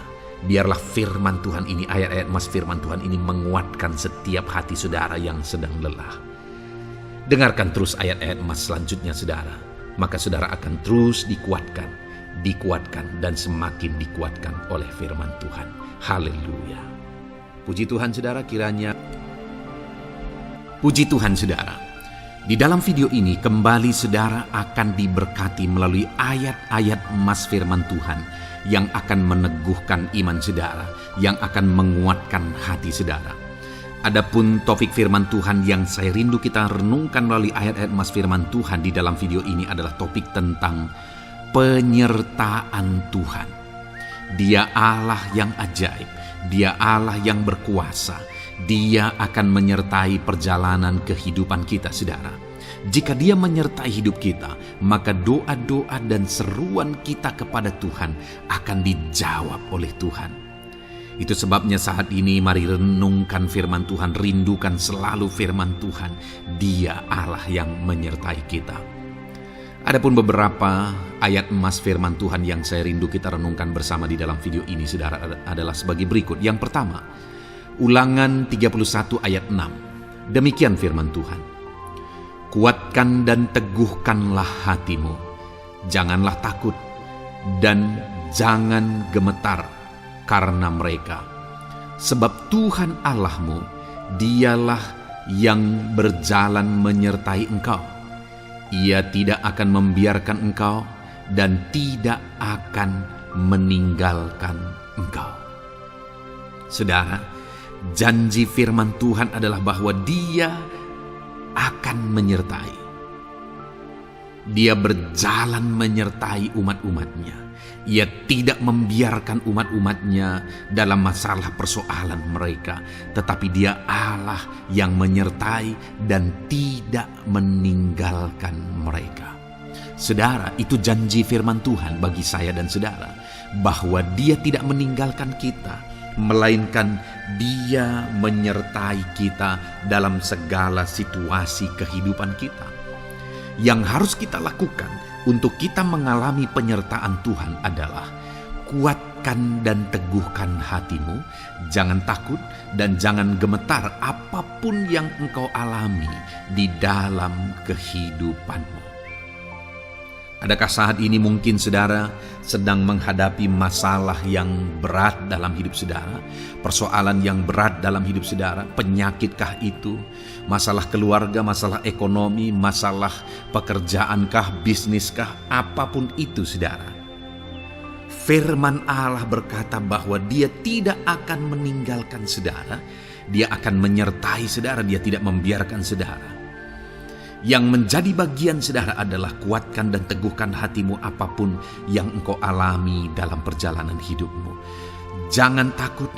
A: biarlah firman Tuhan ini, ayat-ayat mas firman Tuhan ini menguatkan setiap hati saudara yang sedang lelah. Dengarkan terus ayat-ayat mas selanjutnya saudara, maka saudara akan terus dikuatkan dan semakin dikuatkan oleh firman Tuhan. Haleluya. Puji Tuhan saudara, kiranya puji Tuhan saudara. Di dalam video ini kembali saudara akan diberkati melalui ayat-ayat emas firman Tuhan yang akan meneguhkan iman saudara, yang akan menguatkan hati saudara. Adapun topik firman Tuhan yang saya rindu kita renungkan melalui ayat-ayat emas firman Tuhan di dalam video ini adalah topik tentang penyertaan Tuhan. Dia Allah yang ajaib, Dia Allah yang berkuasa. Dia akan menyertai perjalanan kehidupan kita saudara. Jika Dia menyertai hidup kita, maka doa-doa dan seruan kita kepada Tuhan akan dijawab oleh Tuhan. Itu sebabnya saat ini mari renungkan firman Tuhan, rindukan selalu firman Tuhan. Dia Allah yang menyertai kita. Adapun beberapa ayat emas firman Tuhan yang saya rindu kita renungkan bersama di dalam video ini saudara adalah sebagai berikut. Yang pertama, Ulangan 31 ayat 6. Demikian firman Tuhan. Kuatkan dan teguhkanlah hatimu. Janganlah takut dan jangan gemetar karena mereka. Sebab Tuhan Allahmu, Dialah yang berjalan menyertai engkau. Ia tidak akan membiarkan engkau dan tidak akan meninggalkan engkau. Saudara, janji firman Tuhan adalah bahwa Dia akan menyertai. Dia berjalan menyertai umat-umatnya. Ia tidak membiarkan umat-umatnya dalam masalah persoalan mereka. Tetapi Dia Allah yang menyertai dan tidak meninggalkan mereka. Saudara, itu janji firman Tuhan bagi saya dan saudara. Bahwa Dia tidak meninggalkan kita, melainkan Dia menyertai kita dalam segala situasi kehidupan kita. Yang harus kita lakukan untuk kita mengalami penyertaan Tuhan adalah kuatkan dan teguhkan hatimu, jangan takut dan jangan gemetar apapun yang engkau alami di dalam kehidupanmu. Adakah saat ini mungkin saudara sedang menghadapi masalah yang berat dalam hidup saudara? Persoalan yang berat dalam hidup saudara? Penyakitkah itu? Masalah keluarga, masalah ekonomi, masalah pekerjaankah, bisniskah? Apapun itu saudara. Firman Allah berkata bahwa Dia tidak akan meninggalkan saudara. Dia akan menyertai saudara, Dia tidak membiarkan saudara. Yang menjadi bagian saudara adalah kuatkan dan teguhkan hatimu apapun yang engkau alami dalam perjalanan hidupmu. Jangan takut,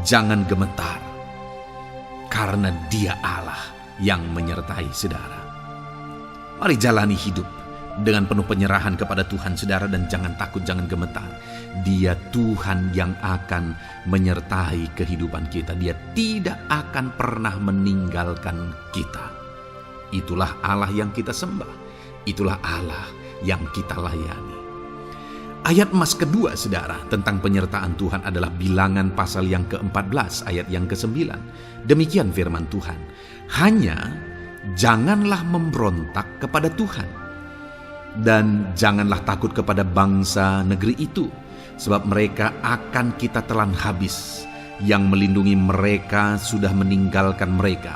A: jangan gemetar, karena Dia Allah yang menyertai saudara. Mari jalani hidup dengan penuh penyerahan kepada Tuhan, saudara, dan jangan takut, jangan gemetar. Dia Tuhan yang akan menyertai kehidupan kita. Dia tidak akan pernah meninggalkan kita. Itulah Allah yang kita sembah. Itulah Allah yang kita layani. Ayat emas kedua, saudara, tentang penyertaan Tuhan adalah Bilangan pasal yang ke-14 ayat yang ke-9. Demikian firman Tuhan. Hanya janganlah memberontak kepada Tuhan, dan janganlah takut kepada bangsa negeri itu, sebab mereka akan kita telan habis. Yang melindungi mereka sudah meninggalkan mereka.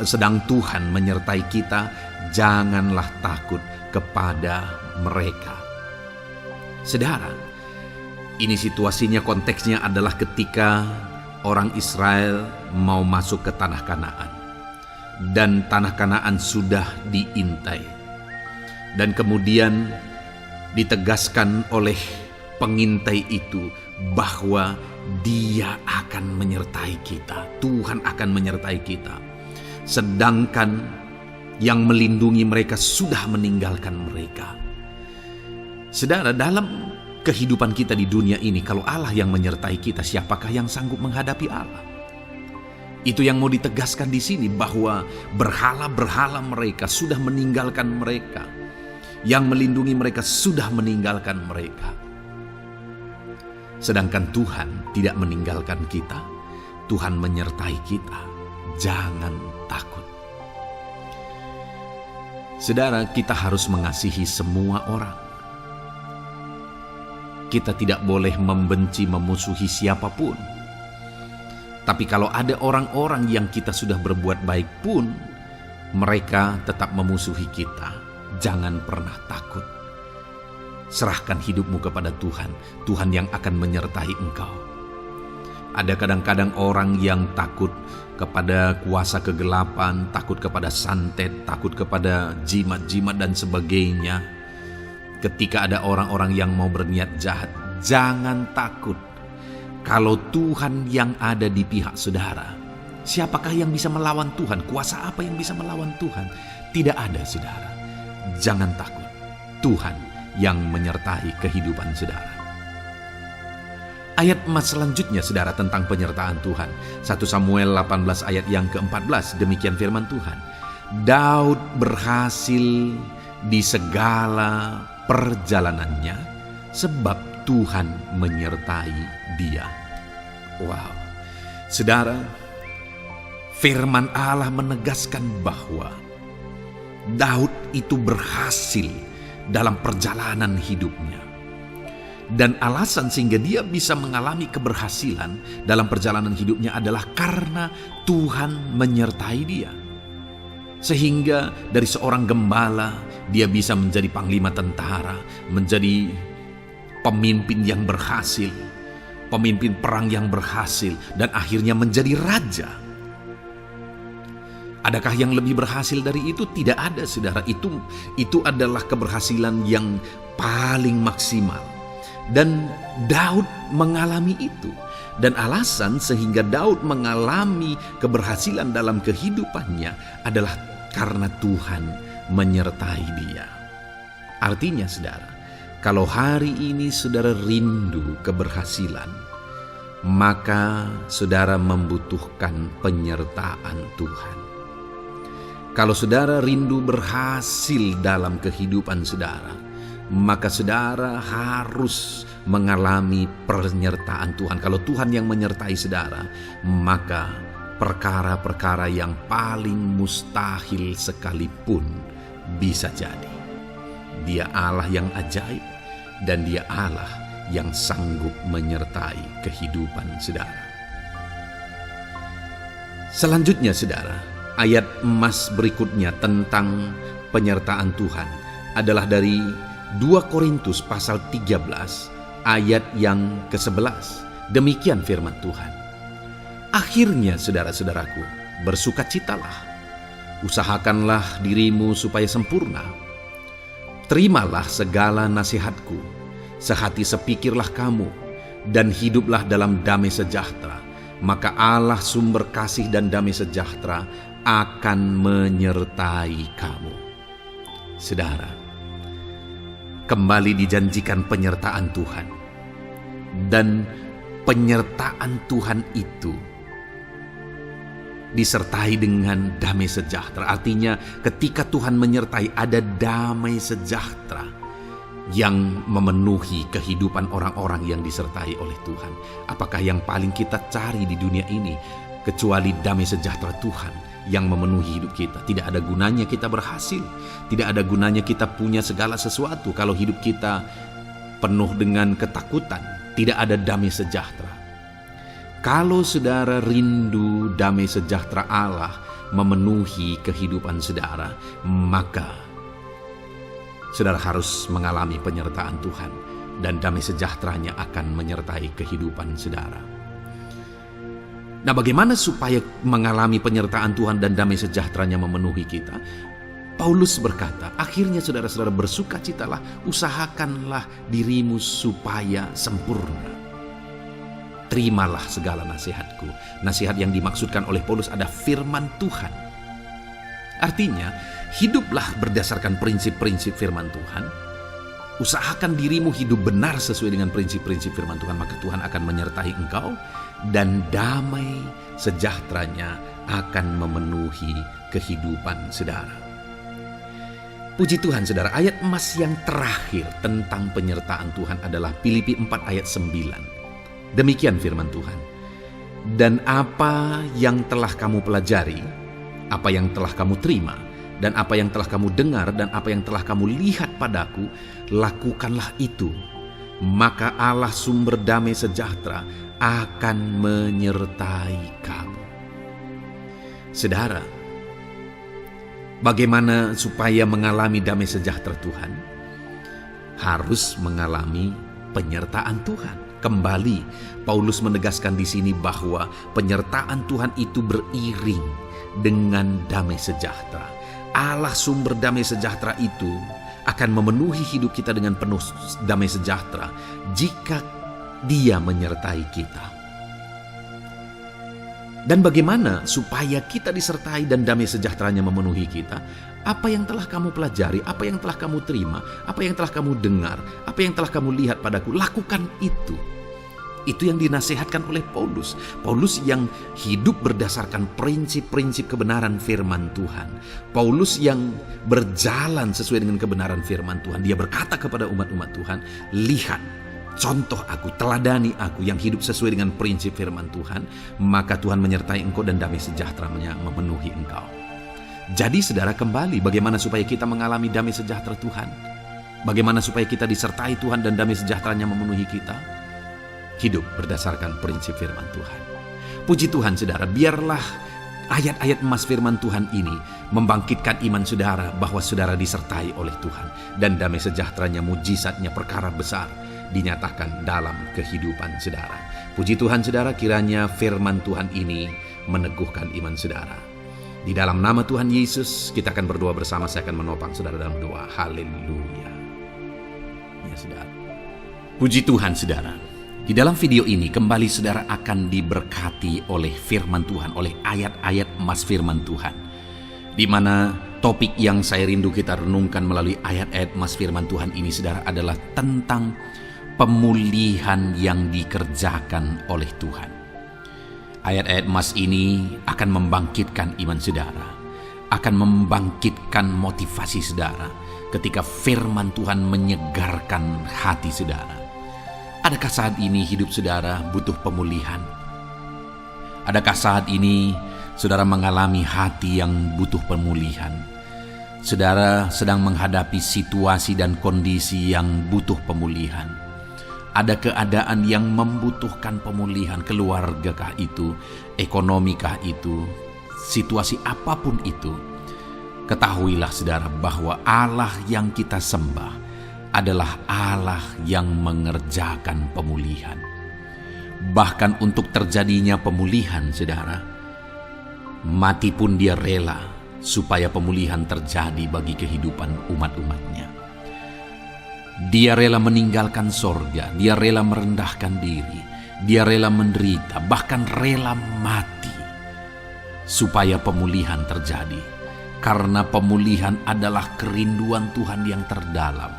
A: Sedang Tuhan menyertai kita, janganlah takut kepada mereka. Saudara, ini situasinya, konteksnya adalah ketika orang Israel mau masuk ke tanah Kanaan. Dan tanah Kanaan sudah diintai. Dan kemudian ditegaskan oleh pengintai itu bahwa Dia akan menyertai kita. Tuhan akan menyertai kita. Sedangkan yang melindungi mereka sudah meninggalkan mereka. Saudara, dalam kehidupan kita di dunia ini, kalau Allah yang menyertai kita, siapakah yang sanggup menghadapi Allah? Itu yang mau ditegaskan di sini, bahwa berhala-berhala mereka sudah meninggalkan mereka. Yang melindungi mereka sudah meninggalkan mereka. Sedangkan Tuhan tidak meninggalkan kita. Tuhan menyertai kita. Jangan takut. Saudara, kita harus mengasihi semua orang. Kita tidak boleh membenci, memusuhi siapapun. Tapi kalau ada orang-orang yang kita sudah berbuat baik pun, mereka tetap memusuhi kita, jangan pernah takut. Serahkan hidupmu kepada Tuhan, Tuhan yang akan menyertai engkau. Ada kadang-kadang orang yang takut kepada kuasa kegelapan, takut kepada santet, takut kepada jimat-jimat dan sebagainya. Ketika ada orang-orang yang mau berniat jahat, jangan takut. Kalau Tuhan yang ada di pihak saudara, siapakah yang bisa melawan Tuhan? Kuasa apa yang bisa melawan Tuhan? Tidak ada, saudara. Jangan takut. Tuhan yang menyertai kehidupan saudara. Ayat emas selanjutnya, saudara, tentang penyertaan Tuhan. 1 Samuel 18 ayat yang ke-14, demikian firman Tuhan. Daud berhasil di segala perjalanannya, sebab Tuhan menyertai dia. Wow, saudara, firman Allah menegaskan bahwa Daud itu berhasil dalam perjalanan hidupnya. Dan alasan sehingga dia bisa mengalami keberhasilan dalam perjalanan hidupnya adalah karena Tuhan menyertai dia. Sehingga dari seorang gembala, dia bisa menjadi panglima tentara, menjadi pemimpin yang berhasil, pemimpin perang yang berhasil, dan akhirnya menjadi raja. Adakah yang lebih berhasil dari itu? Tidak ada, saudara. Itu adalah keberhasilan yang paling maksimal. Dan Daud mengalami itu. Dan alasan sehingga Daud mengalami keberhasilan dalam kehidupannya adalah karena Tuhan menyertai dia. Artinya, saudara, kalau hari ini saudara rindu keberhasilan, maka saudara membutuhkan penyertaan Tuhan. Kalau saudara rindu berhasil dalam kehidupan saudara, maka saudara harus mengalami penyertaan Tuhan. Kalau Tuhan yang menyertai saudara, maka perkara-perkara yang paling mustahil sekalipun bisa jadi. Dia Allah yang ajaib, dan Dia Allah yang sanggup menyertai kehidupan saudara. Selanjutnya, saudara, ayat emas berikutnya tentang penyertaan Tuhan adalah dari 2 Korintus pasal 13 ayat yang ke-11. Demikian firman Tuhan. Akhirnya, saudara-saudaraku, bersukacitalah. Usahakanlah dirimu supaya sempurna. Terimalah segala nasihatku. Sehati sepikirlah kamu, dan hiduplah dalam damai sejahtera. Maka Allah sumber kasih dan damai sejahtera akan menyertai kamu. Saudara, kembali dijanjikan penyertaan Tuhan. Dan penyertaan Tuhan itu disertai dengan damai sejahtera. Artinya ketika Tuhan menyertai, ada damai sejahtera yang memenuhi kehidupan orang-orang yang disertai oleh Tuhan. Apakah yang paling kita cari di dunia ini kecuali damai sejahtera Tuhan yang memenuhi hidup kita? Tidak ada gunanya kita berhasil, tidak ada gunanya kita punya segala sesuatu kalau hidup kita penuh dengan ketakutan, tidak ada damai sejahtera. Kalau saudara rindu damai sejahtera Allah memenuhi kehidupan saudara, maka saudara harus mengalami penyertaan Tuhan, dan damai sejahteranya akan menyertai kehidupan saudara. Nah, bagaimana supaya mengalami penyertaan Tuhan dan damai sejahteranya memenuhi kita? Paulus berkata, akhirnya saudara-saudara bersukacitalah, usahakanlah dirimu supaya sempurna. Terimalah segala nasihatku. Nasihat yang dimaksudkan oleh Paulus ada firman Tuhan. Artinya, hiduplah berdasarkan prinsip-prinsip firman Tuhan. Usahakan dirimu hidup benar sesuai dengan prinsip-prinsip firman Tuhan, maka Tuhan akan menyertai engkau dan damai sejahteranya akan memenuhi kehidupan saudara. Puji Tuhan saudara, ayat emas yang terakhir tentang penyertaan Tuhan adalah Filipi 4 ayat 9. Demikian firman Tuhan. Dan apa yang telah kamu pelajari, apa yang telah kamu terima, dan apa yang telah kamu dengar, dan apa yang telah kamu lihat padaku, lakukanlah itu. Maka Allah sumber damai sejahtera akan menyertai kamu. Saudara, bagaimana supaya mengalami damai sejahtera Tuhan? Harus mengalami penyertaan Tuhan. Kembali, Paulus menegaskan di sini bahwa penyertaan Tuhan itu beriring dengan damai sejahtera. Allah sumber damai sejahtera itu akan memenuhi hidup kita dengan penuh damai sejahtera jika Dia menyertai kita. Dan bagaimana supaya kita disertai dan damai sejahteranya memenuhi kita? Apa yang telah kamu pelajari, apa yang telah kamu terima, apa yang telah kamu dengar, apa yang telah kamu lihat padaku, lakukan itu. Itu yang dinasihatkan oleh Paulus. Paulus yang hidup berdasarkan prinsip-prinsip kebenaran firman Tuhan. Paulus yang berjalan sesuai dengan kebenaran firman Tuhan. Dia berkata kepada umat-umat Tuhan, lihat, contoh aku, teladani aku yang hidup sesuai dengan prinsip firman Tuhan, maka Tuhan menyertai engkau dan damai sejahteranya memenuhi engkau. Jadi saudara, kembali, bagaimana supaya kita mengalami damai sejahtera Tuhan? Bagaimana supaya kita disertai Tuhan dan damai sejahteranya memenuhi kita? Hidup berdasarkan prinsip firman Tuhan. Puji Tuhan saudara, biarlah ayat-ayat emas firman Tuhan ini membangkitkan iman saudara bahwa saudara disertai oleh Tuhan. Dan damai sejahteranya, mujizatnya, perkara besar dinyatakan dalam kehidupan saudara. Puji Tuhan saudara, kiranya firman Tuhan ini meneguhkan iman saudara. Di dalam nama Tuhan Yesus kita akan berdoa bersama. Saya akan menopang saudara dalam doa. Haleluya. Ya saudara. Puji Tuhan saudara. Di dalam video ini kembali saudara akan diberkati oleh firman Tuhan, oleh ayat-ayat emas firman Tuhan. Di mana topik yang saya rindu kita renungkan melalui ayat-ayat emas firman Tuhan ini saudara adalah tentang pemulihan yang dikerjakan oleh Tuhan. Ayat-ayat emas ini akan membangkitkan iman saudara, akan membangkitkan motivasi saudara ketika firman Tuhan menyegarkan hati saudara. Adakah saat ini hidup saudara butuh pemulihan? Adakah saat ini saudara mengalami hati yang butuh pemulihan? Saudara sedang menghadapi situasi dan kondisi yang butuh pemulihan. Ada keadaan yang membutuhkan pemulihan, keluargakah itu, ekonomikah itu, situasi apapun itu. Ketahuilah saudara bahwa Allah yang kita sembah adalah Allah yang mengerjakan pemulihan. Bahkan untuk terjadinya pemulihan saudara, mati pun Dia rela supaya pemulihan terjadi bagi kehidupan umat-umatnya. Dia rela meninggalkan sorga, Dia rela merendahkan diri, Dia rela menderita, bahkan rela mati supaya pemulihan terjadi. Karena pemulihan adalah kerinduan Tuhan yang terdalam.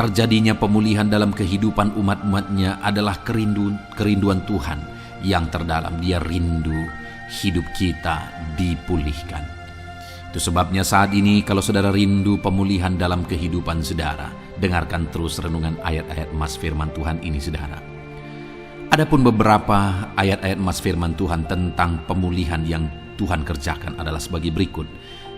A: terjadinya pemulihan dalam kehidupan umat-umatnya adalah kerinduan Tuhan yang terdalam. Dia rindu hidup kita dipulihkan. Itu sebabnya saat ini kalau saudara rindu pemulihan dalam kehidupan saudara, dengarkan terus renungan ayat-ayat emas firman Tuhan ini saudara. Adapun beberapa ayat-ayat emas firman Tuhan tentang pemulihan yang Tuhan kerjakan adalah sebagai berikut.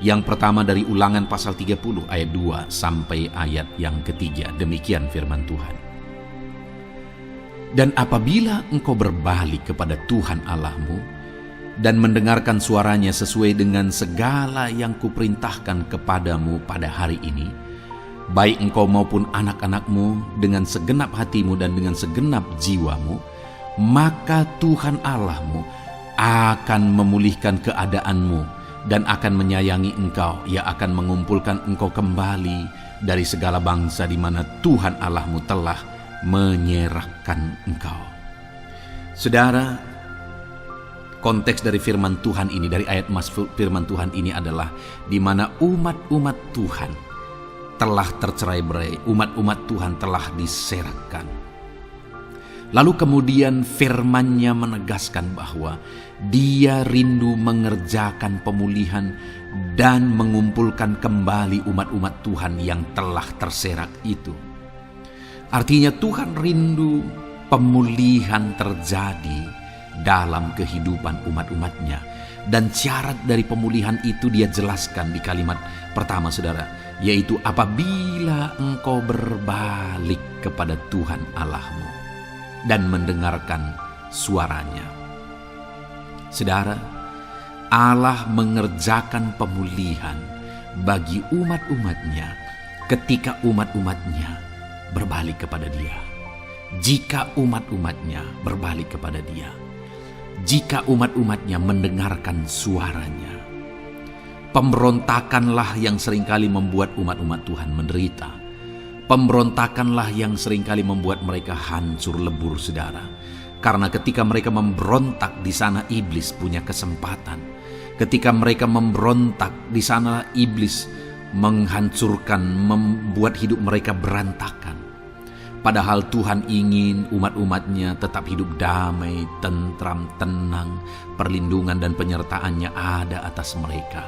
A: Yang pertama dari Ulangan pasal 30 ayat 2 sampai ayat yang ketiga. Demikian firman Tuhan. Dan apabila engkau berbalik kepada Tuhan Allahmu dan mendengarkan suaranya sesuai dengan segala yang kuperintahkan kepadamu pada hari ini, baik engkau maupun anak-anakmu dengan segenap hatimu dan dengan segenap jiwamu, maka Tuhan Allahmu akan memulihkan keadaanmu dan akan menyayangi engkau. Ia akan mengumpulkan engkau kembali dari segala bangsa di mana Tuhan Allahmu telah menyerahkan engkau. Saudara, konteks dari firman Tuhan ini, dari ayat emas firman Tuhan ini adalah di mana umat-umat Tuhan telah tercerai-berai, umat-umat Tuhan telah diserahkan. Lalu kemudian firman-Nya menegaskan bahwa Dia rindu mengerjakan pemulihan dan mengumpulkan kembali umat-umat Tuhan yang telah terserak itu. Artinya Tuhan rindu pemulihan terjadi dalam kehidupan umat-umatnya. Dan syarat dari pemulihan itu Dia jelaskan di kalimat pertama saudara, yaitu apabila engkau berbalik kepada Tuhan Allahmu dan mendengarkan suaranya. Saudara, Allah mengerjakan pemulihan bagi umat-umatnya ketika umat-umatnya berbalik kepada Dia. Jika umat-umatnya berbalik kepada Dia, jika umat-umatnya mendengarkan suaranya. Pemberontakanlah yang seringkali membuat umat-umat Tuhan menderita. Pemberontakanlah yang seringkali membuat mereka hancur lebur saudara. Karena ketika mereka memberontak, di sana iblis punya kesempatan. Ketika mereka memberontak, di sana iblis menghancurkan, membuat hidup mereka berantakan. Padahal Tuhan ingin umat-umatnya tetap hidup damai, tentram, tenang, perlindungan dan penyertaan-Nya ada atas mereka.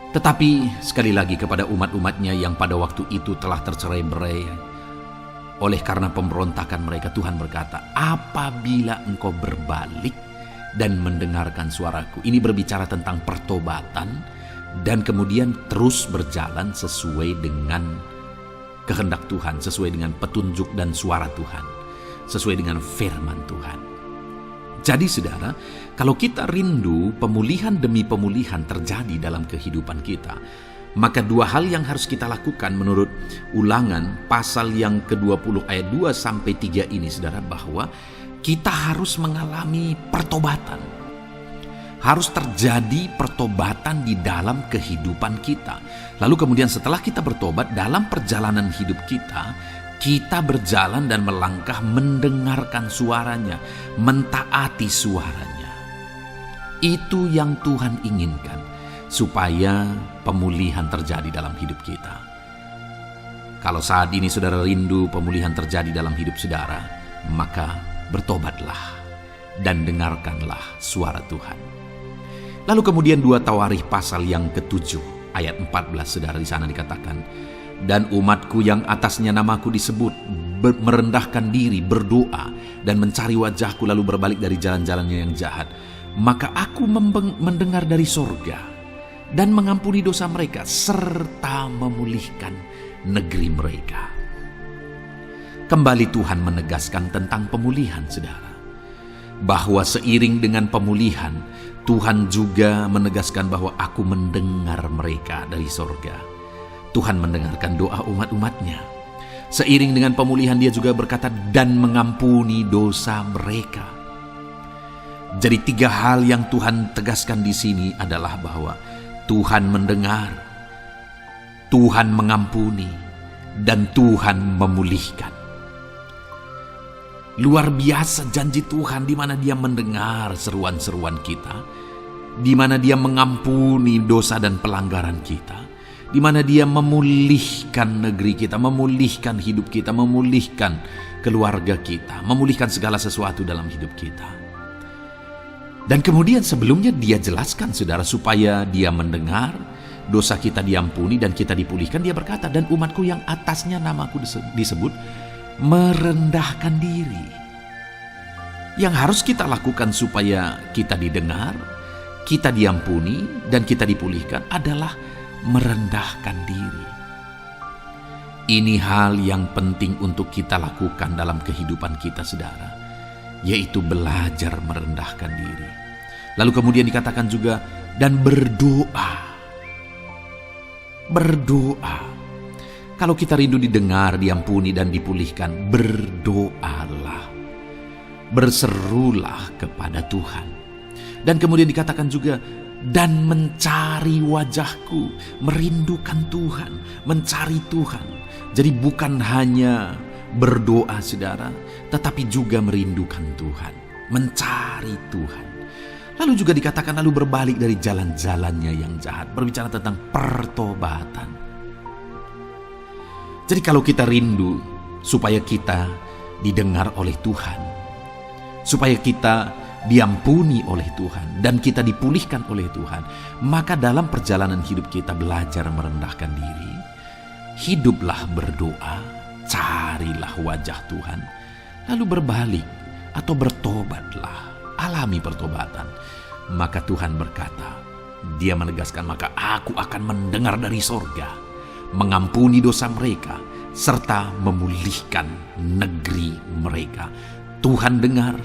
A: Tetapi sekali lagi kepada umat-umatnya yang pada waktu itu telah tercerai-berai oleh karena pemberontakan mereka, Tuhan berkata, apabila engkau berbalik dan mendengarkan suaraku. Ini berbicara tentang pertobatan dan kemudian terus berjalan sesuai dengan kehendak Tuhan, sesuai dengan petunjuk dan suara Tuhan, sesuai dengan firman Tuhan. Jadi saudara, kalau kita rindu pemulihan demi pemulihan terjadi dalam kehidupan kita, maka dua hal yang harus kita lakukan menurut Ulangan pasal yang ke-20 ayat 2 sampai 3 ini saudara, bahwa kita harus mengalami pertobatan. Harus terjadi pertobatan di dalam kehidupan kita. Lalu kemudian setelah kita bertobat, dalam perjalanan hidup kita berjalan dan melangkah mendengarkan suaranya, mentaati suaranya. Itu yang Tuhan inginkan, supaya pemulihan terjadi dalam hidup kita. Kalau saat ini saudara rindu pemulihan terjadi dalam hidup saudara, maka bertobatlah dan dengarkanlah suara Tuhan. Lalu kemudian 2 Tawarikh pasal yang ke-7 ayat 14 saudara, di sana dikatakan, dan umatku yang atasnya namaku disebut merendahkan diri, berdoa dan mencari wajahku lalu berbalik dari jalan-jalannya yang jahat, maka aku mendengar dari sorga dan mengampuni dosa mereka serta memulihkan negeri mereka. Kembali Tuhan menegaskan tentang pemulihan saudara, bahwa seiring dengan pemulihan Tuhan juga menegaskan bahwa aku mendengar mereka dari sorga. Tuhan mendengarkan doa umat-umatnya. Seiring dengan pemulihan Dia juga berkata dan mengampuni dosa mereka. Jadi 3 hal yang Tuhan tegaskan di sini adalah bahwa Tuhan mendengar, Tuhan mengampuni, dan Tuhan memulihkan. Luar biasa janji Tuhan di mana Dia mendengar seruan-seruan kita, di mana Dia mengampuni dosa dan pelanggaran kita, di mana Dia memulihkan negeri kita, memulihkan hidup kita, memulihkan keluarga kita, memulihkan segala sesuatu dalam hidup kita. Dan kemudian sebelumnya Dia jelaskan, saudara, supaya Dia mendengar, dosa kita diampuni dan kita dipulihkan. Dia berkata, dan umatku yang atasnya namaku disebut merendahkan diri. Yang harus kita lakukan supaya kita didengar, kita diampuni, dan kita dipulihkan adalah merendahkan diri. Ini hal yang penting untuk kita lakukan dalam kehidupan kita, saudara, yaitu belajar merendahkan diri. Lalu kemudian dikatakan juga, dan berdoa. Berdoa. Kalau kita rindu didengar, diampuni, dan dipulihkan, berdoalah. Berserulah kepada Tuhan. Dan kemudian dikatakan juga, dan mencari wajahku, merindukan Tuhan, mencari Tuhan. Jadi bukan hanya berdoa, saudara, tetapi juga merindukan Tuhan, mencari Tuhan. Lalu juga dikatakan, lalu berbalik dari jalan-jalannya yang jahat. Berbicara tentang pertobatan. Jadi kalau kita rindu supaya kita didengar oleh Tuhan, supaya kita diampuni oleh Tuhan, dan kita dipulihkan oleh Tuhan, maka dalam perjalanan hidup kita belajar merendahkan diri. Hiduplah berdoa, carilah wajah Tuhan, lalu berbalik atau bertobatlah, alami pertobatan. Maka Tuhan berkata, Dia menegaskan, maka aku akan mendengar dari sorga, mengampuni dosa mereka, serta memulihkan negeri mereka. Tuhan dengar,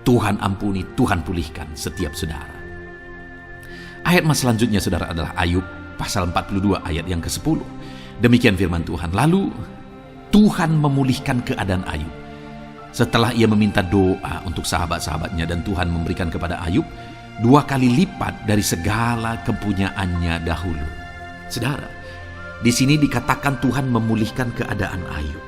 A: Tuhan ampuni, Tuhan pulihkan setiap saudara. Ayat mas selanjutnya, saudara, adalah Ayub pasal 42 ayat yang ke-10. Demikian firman Tuhan. Lalu Tuhan memulihkan keadaan Ayub. Setelah ia meminta doa untuk sahabat-sahabatnya, dan Tuhan memberikan kepada Ayub 2 kali lipat dari segala kepunyaannya dahulu. Saudara, di sini dikatakan Tuhan memulihkan keadaan Ayub.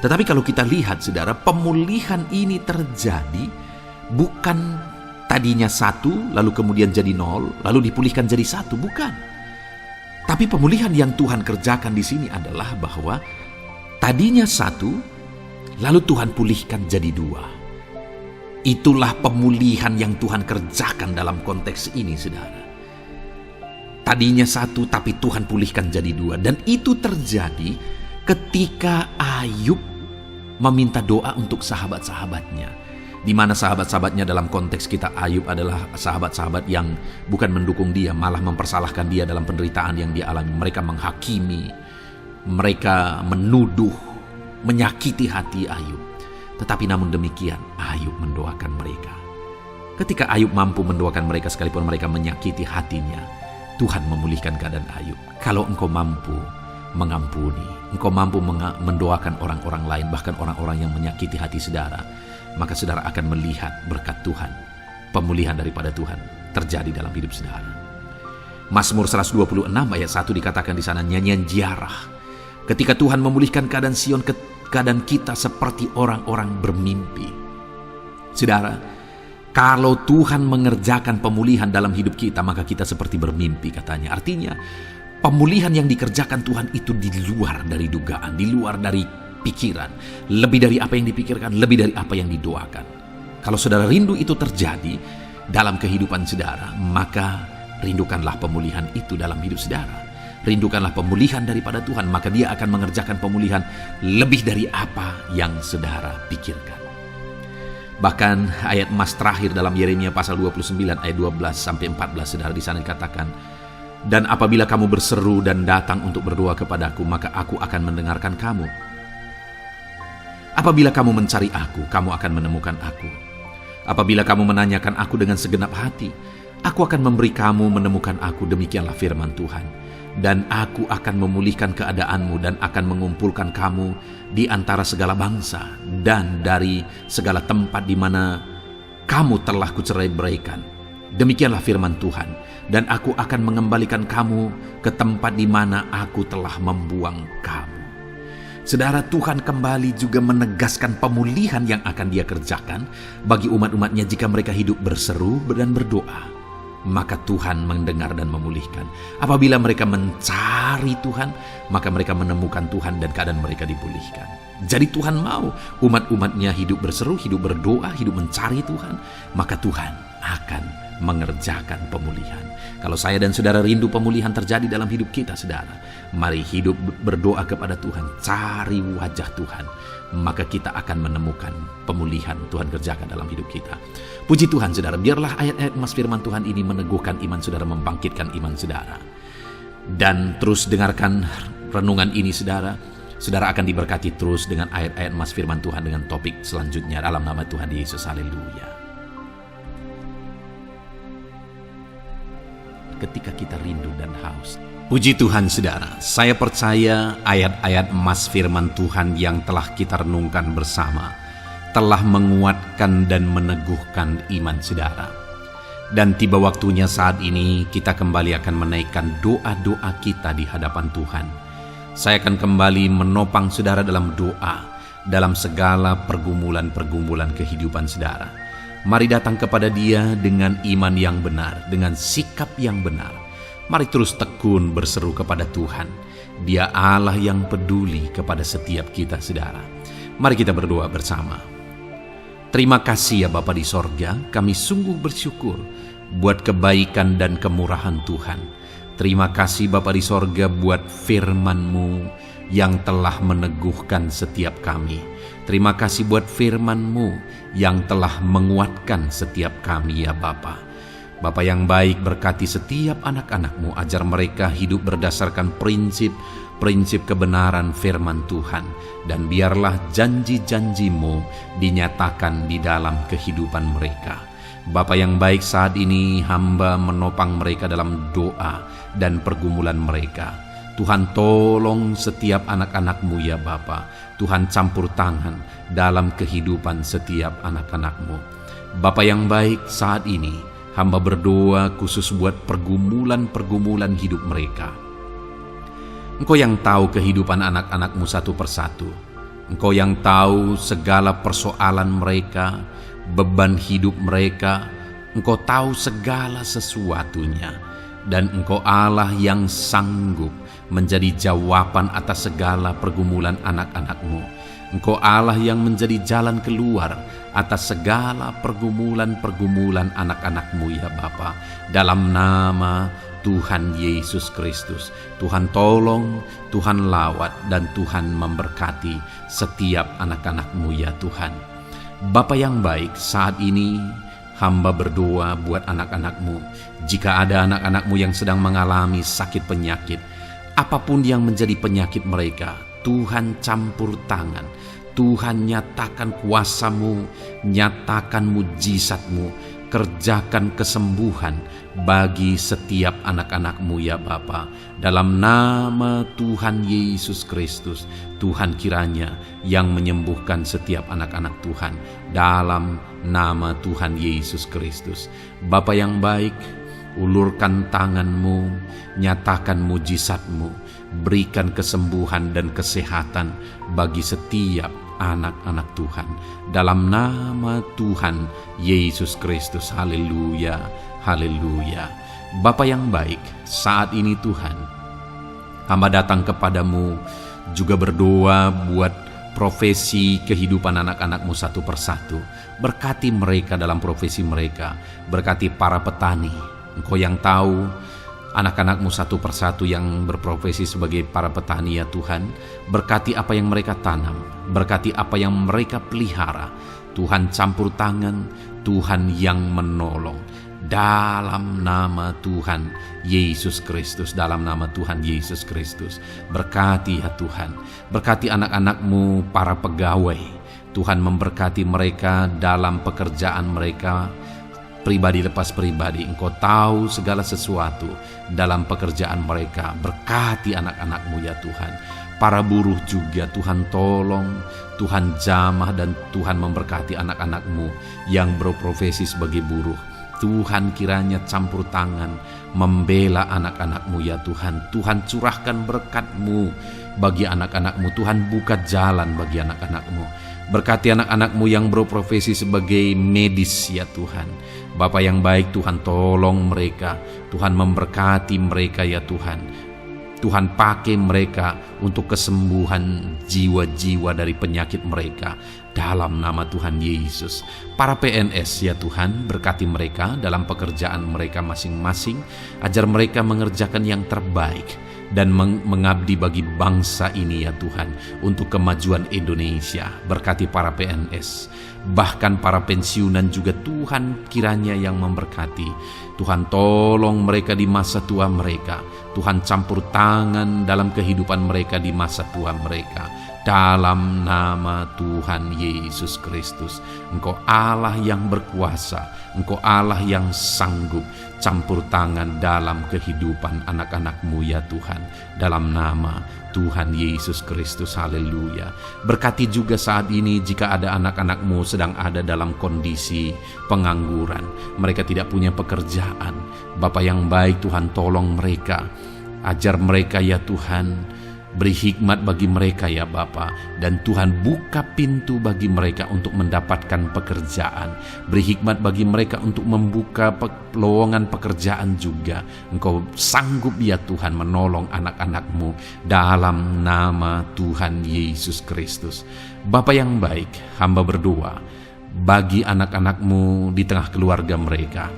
A: Tetapi kalau kita lihat, saudara, pemulihan ini terjadi bukan tadinya 1, lalu kemudian jadi 0, lalu dipulihkan jadi 1, bukan. Tapi pemulihan yang Tuhan kerjakan di sini adalah bahwa tadinya 1, lalu Tuhan pulihkan jadi 2. Itulah pemulihan yang Tuhan kerjakan dalam konteks ini, saudara. Tadinya 1, tapi Tuhan pulihkan jadi 2. Dan itu terjadi ketika Ayub meminta doa untuk sahabat-sahabatnya, di mana sahabat-sahabatnya dalam konteks kita Ayub adalah sahabat-sahabat yang bukan mendukung dia, malah mempersalahkan dia dalam penderitaan yang dia alami. Mereka menghakimi, mereka menuduh, menyakiti hati Ayub. Tetapi namun demikian, Ayub mendoakan mereka. Ketika Ayub mampu mendoakan mereka sekalipun mereka menyakiti hatinya, Tuhan memulihkan keadaan Ayub. Kalau engkau mampu mengampuni, engkau mampu mendoakan orang-orang lain, bahkan orang-orang yang menyakiti hati saudara, maka saudara akan melihat berkat Tuhan, pemulihan daripada Tuhan terjadi dalam hidup saudara. Mazmur 126 ayat 1 dikatakan di sana, nyanyian ziarah. Ketika Tuhan memulihkan keadaan Sion, keadaan kita seperti orang-orang bermimpi. Saudara, kalau Tuhan mengerjakan pemulihan dalam hidup kita, maka kita seperti bermimpi, katanya. Artinya, pemulihan yang dikerjakan Tuhan itu di luar dari dugaan, di luar dari pikiran, lebih dari apa yang dipikirkan, lebih dari apa yang didoakan. Kalau saudara rindu itu terjadi dalam kehidupan saudara, maka rindukanlah pemulihan itu dalam hidup saudara. Rindukanlah pemulihan daripada Tuhan, maka Dia akan mengerjakan pemulihan lebih dari apa yang saudara pikirkan. Bahkan ayat emas terakhir dalam Yeremia pasal 29 ayat 12-14, saudara, di sana dikatakan, dan apabila kamu berseru dan datang untuk berdoa kepadaku, maka aku akan mendengarkan kamu. Apabila kamu mencari aku, kamu akan menemukan aku. Apabila kamu menanyakan aku dengan segenap hati, aku akan memberi kamu menemukan aku. Demikianlah firman Tuhan. Dan aku akan memulihkan keadaanmu dan akan mengumpulkan kamu di antara segala bangsa dan dari segala tempat di mana kamu telah kucerai-beraikan. Demikianlah firman Tuhan, dan aku akan mengembalikan kamu ke tempat di mana aku telah membuang kamu. Saudara, Tuhan kembali juga menegaskan pemulihan yang akan Dia kerjakan bagi umat-umatnya jika mereka hidup berseru dan berdoa. maka Tuhan mendengar dan memulihkan. Apabila mereka mencari Tuhan, maka mereka menemukan Tuhan dan keadaan mereka dipulihkan. Jadi Tuhan mau umat-umatnya hidup berseru, hidup berdoa, hidup mencari Tuhan, maka Tuhan akan mengerjakan pemulihan. Kalau saya dan saudara rindu pemulihan terjadi dalam hidup kita, saudara, mari hidup berdoa kepada Tuhan, cari wajah Tuhan, maka kita akan menemukan pemulihan Tuhan kerjakan dalam hidup kita. Puji Tuhan, saudara, biarlah ayat-ayat emas firman Tuhan ini meneguhkan iman saudara, membangkitkan iman saudara. Dan terus dengarkan renungan ini, saudara. Saudara akan diberkati terus dengan ayat-ayat emas firman Tuhan dengan topik selanjutnya dalam nama Tuhan Yesus. Haleluya. Ketika kita rindu dan haus. Puji Tuhan, saudara, saya percaya ayat-ayat emas firman Tuhan yang telah kita renungkan bersama telah menguatkan dan meneguhkan iman saudara. Dan tiba waktunya saat ini kita kembali akan menaikkan doa-doa kita di hadapan Tuhan. Saya akan kembali menopang saudara dalam doa, dalam segala pergumulan-pergumulan kehidupan saudara. Mari datang kepada Dia dengan iman yang benar, dengan sikap yang benar. Mari terus tekun berseru kepada Tuhan. Dia Allah yang peduli kepada setiap kita, saudara. Mari kita berdoa bersama. Terima kasih ya Bapa di sorga, kami sungguh bersyukur buat kebaikan dan kemurahan Tuhan. Terima kasih Bapa di sorga buat firman-Mu yang telah meneguhkan setiap kami. Terima kasih buat firman-Mu yang telah menguatkan setiap kami ya Bapa. Bapa yang baik, berkati setiap anak-anak-Mu, ajar mereka hidup berdasarkan prinsip kebenaran firman Tuhan. Dan biarlah janji-janji-Mu dinyatakan di dalam kehidupan mereka. Bapa yang baik, saat ini hamba menopang mereka dalam doa dan pergumulan mereka. Tuhan tolong setiap anak-anak-Mu ya Bapa. Tuhan campur tangan dalam kehidupan setiap anak-anak-Mu. Bapa yang baik, saat ini hamba berdoa khusus buat pergumulan-pergumulan hidup mereka. Engkau yang tahu kehidupan anak-anak-Mu satu persatu. Engkau yang tahu segala persoalan mereka, beban hidup mereka. Engkau tahu segala sesuatunya. Dan Engkau Allah yang sanggup menjadi jawaban atas segala pergumulan anak-anak-Mu. Engkau Allah yang menjadi jalan keluar atas segala pergumulan-pergumulan anak-anak-Mu ya Bapa. Dalam nama Tuhan Yesus Kristus, Tuhan tolong, Tuhan lawat, dan Tuhan memberkati setiap anak-anak-Mu ya Tuhan. Bapa yang baik, saat ini hamba berdoa buat anak-anak-Mu. Jika ada anak-anak-Mu yang sedang mengalami sakit penyakit, apapun yang menjadi penyakit mereka, Tuhan campur tangan. Tuhan nyatakan kuasa-Mu, nyatakan mujizat-Mu, kerjakan kesembuhan bagi setiap anak-anak-Mu ya Bapa. Dalam nama Tuhan Yesus Kristus, Tuhan kiranya yang menyembuhkan setiap anak-anak Tuhan. Dalam nama Tuhan Yesus Kristus. Bapa yang baik, ulurkan tangan-Mu, nyatakan mujizat-Mu, berikan kesembuhan dan kesehatan bagi setiap anak-anak Tuhan. Dalam nama Tuhan Yesus Kristus. Haleluya, haleluya. Bapa yang baik, saat ini Tuhan, hamba datang kepadamu juga berdoa buat profesi kehidupan anak-anak-Mu satu persatu. Berkati mereka dalam profesi mereka. Berkati para petani. Engkau yang tahu anak-anak-Mu satu persatu yang berprofesi sebagai para petani ya Tuhan. Berkati apa yang mereka tanam, berkati apa yang mereka pelihara. Tuhan campur tangan, Tuhan yang menolong. Dalam nama Tuhan Yesus Kristus, dalam nama Tuhan Yesus Kristus. Berkati ya Tuhan, berkati anak-anak-Mu para pegawai. Tuhan memberkati mereka dalam pekerjaan mereka, pribadi lepas pribadi. Engkau tahu segala sesuatu dalam pekerjaan mereka. Berkati anak-anak-Mu ya Tuhan. Para buruh juga Tuhan tolong, Tuhan jamah, dan Tuhan memberkati anak-anak-Mu yang berprofesi sebagai buruh. Tuhan kiranya campur tangan membela anak-anak-Mu ya Tuhan. Tuhan curahkan berkat-Mu bagi anak-anak-Mu. Tuhan buka jalan bagi anak-anak-Mu. Berkati anak-anak-Mu yang berprofesi sebagai medis ya Tuhan. Bapa yang baik, Tuhan tolong mereka, Tuhan memberkati mereka ya Tuhan. Tuhan pakai mereka untuk kesembuhan jiwa-jiwa dari penyakit mereka dalam nama Tuhan Yesus. Para PNS ya Tuhan, berkati mereka dalam pekerjaan mereka masing-masing, ajar mereka mengerjakan yang terbaik dan mengabdi bagi bangsa ini ya Tuhan, untuk kemajuan Indonesia. Berkati para PNS, bahkan para pensiunan juga Tuhan kiranya yang memberkati. Tuhan tolong mereka di masa tua mereka, Tuhan campur tangan dalam kehidupan mereka di masa tua mereka, dalam nama Tuhan Yesus Kristus. Engkau Allah yang berkuasa, Engkau Allah yang sanggup, campur tangan dalam kehidupan anak-anak-Mu ya Tuhan, dalam nama Tuhan Yesus Kristus. Haleluya. Berkati juga saat ini jika ada anak-anak-Mu sedang ada dalam kondisi pengangguran, mereka tidak punya pekerjaan. Bapa yang baik, Tuhan tolong mereka, ajar mereka ya Tuhan, beri hikmat bagi mereka ya Bapa, dan Tuhan buka pintu bagi mereka untuk mendapatkan pekerjaan. Beri hikmat bagi mereka untuk membuka lowongan pekerjaan juga. Engkau sanggup ya Tuhan menolong anak-anak-Mu dalam nama Tuhan Yesus Kristus. Bapa yang baik, hamba berdoa bagi anak-anak-Mu di tengah keluarga mereka.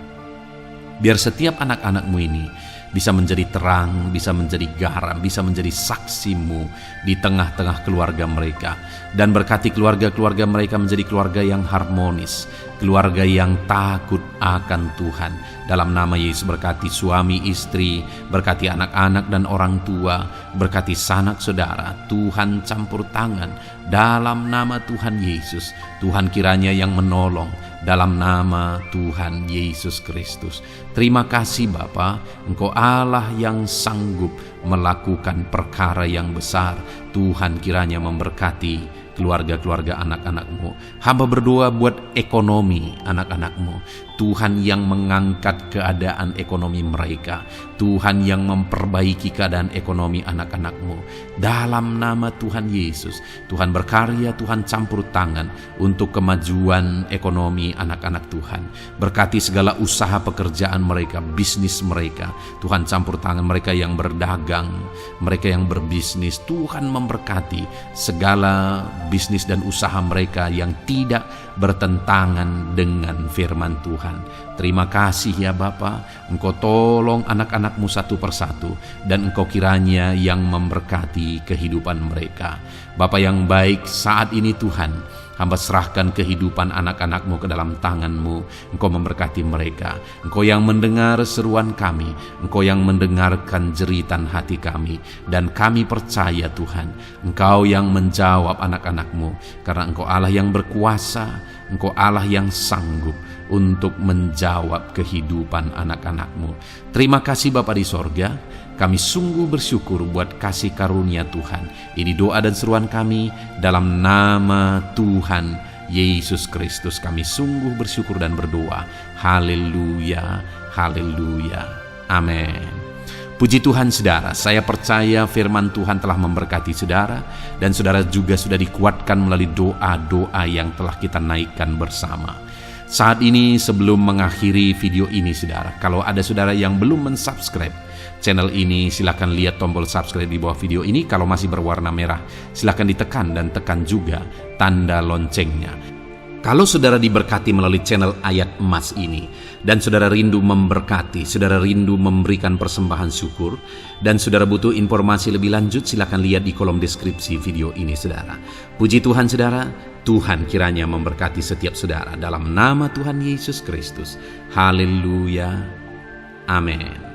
A: Biar setiap anak-anak-Mu ini bisa menjadi terang, bisa menjadi garam, bisa menjadi saksi-Mu di tengah-tengah keluarga mereka. Dan berkati keluarga-keluarga mereka menjadi keluarga yang harmonis, keluarga yang takut akan Tuhan. Dalam nama Yesus, berkati suami istri, berkati anak-anak dan orang tua, berkati sanak saudara. Tuhan campur tangan dalam nama Tuhan Yesus. Tuhan kiranya yang menolong dalam nama Tuhan Yesus Kristus. Terima kasih Bapa, Engkau Allah yang sanggup melakukan perkara yang besar. Tuhan kiranya memberkati keluarga-keluarga anak-anak-Mu. Hamba berdoa buat ekonomi anak-anak-Mu. Tuhan yang mengangkat keadaan ekonomi mereka. Tuhan yang memperbaiki keadaan ekonomi anak-anak-Mu. Dalam nama Tuhan Yesus, Tuhan berkarya, Tuhan campur tangan untuk kemajuan ekonomi anak-anak Tuhan. Berkati segala usaha pekerjaan mereka, bisnis mereka. Tuhan campur tangan mereka yang berdagang, mereka yang berbisnis. Tuhan memberkati segala bisnis dan usaha mereka yang tidak bertentangan dengan firman Tuhan. Terima kasih ya Bapa, Engkau tolong anak-anak-Mu satu persatu, dan Engkau kiranya yang memberkati kehidupan mereka. Bapa yang baik, saat ini Tuhan, hamba serahkan kehidupan anak-anak-Mu ke dalam tangan-Mu. Engkau memberkati mereka. Engkau yang mendengar seruan kami, Engkau yang mendengarkan jeritan hati kami, dan kami percaya Tuhan, Engkau yang menjawab anak-anak-Mu, karena Engkau Allah yang berkuasa, Engkau Allah yang sanggup untuk menjawab kehidupan anak-anak-Mu. Terima kasih Bapa di sorga. Kami sungguh bersyukur buat kasih karunia Tuhan. Ini doa dan seruan kami dalam nama Tuhan Yesus Kristus. Kami sungguh bersyukur dan berdoa. Haleluya, haleluya, amin. Puji Tuhan saudara, saya percaya firman Tuhan telah memberkati saudara, dan saudara juga sudah dikuatkan melalui doa-doa yang telah kita naikkan bersama. Saat ini sebelum mengakhiri video ini saudara, kalau ada saudara yang belum mensubscribe channel ini, silakan lihat tombol subscribe di bawah video ini. Kalau masih berwarna merah, silakan ditekan dan tekan juga tanda loncengnya. Kalau saudara diberkati melalui channel Ayat Emas ini, dan saudara rindu memberkati, saudara rindu memberikan persembahan syukur, dan saudara butuh informasi lebih lanjut, silakan lihat di kolom deskripsi video ini saudara. Puji Tuhan saudara, Tuhan kiranya memberkati setiap saudara dalam nama Tuhan Yesus Kristus. Haleluya, amin.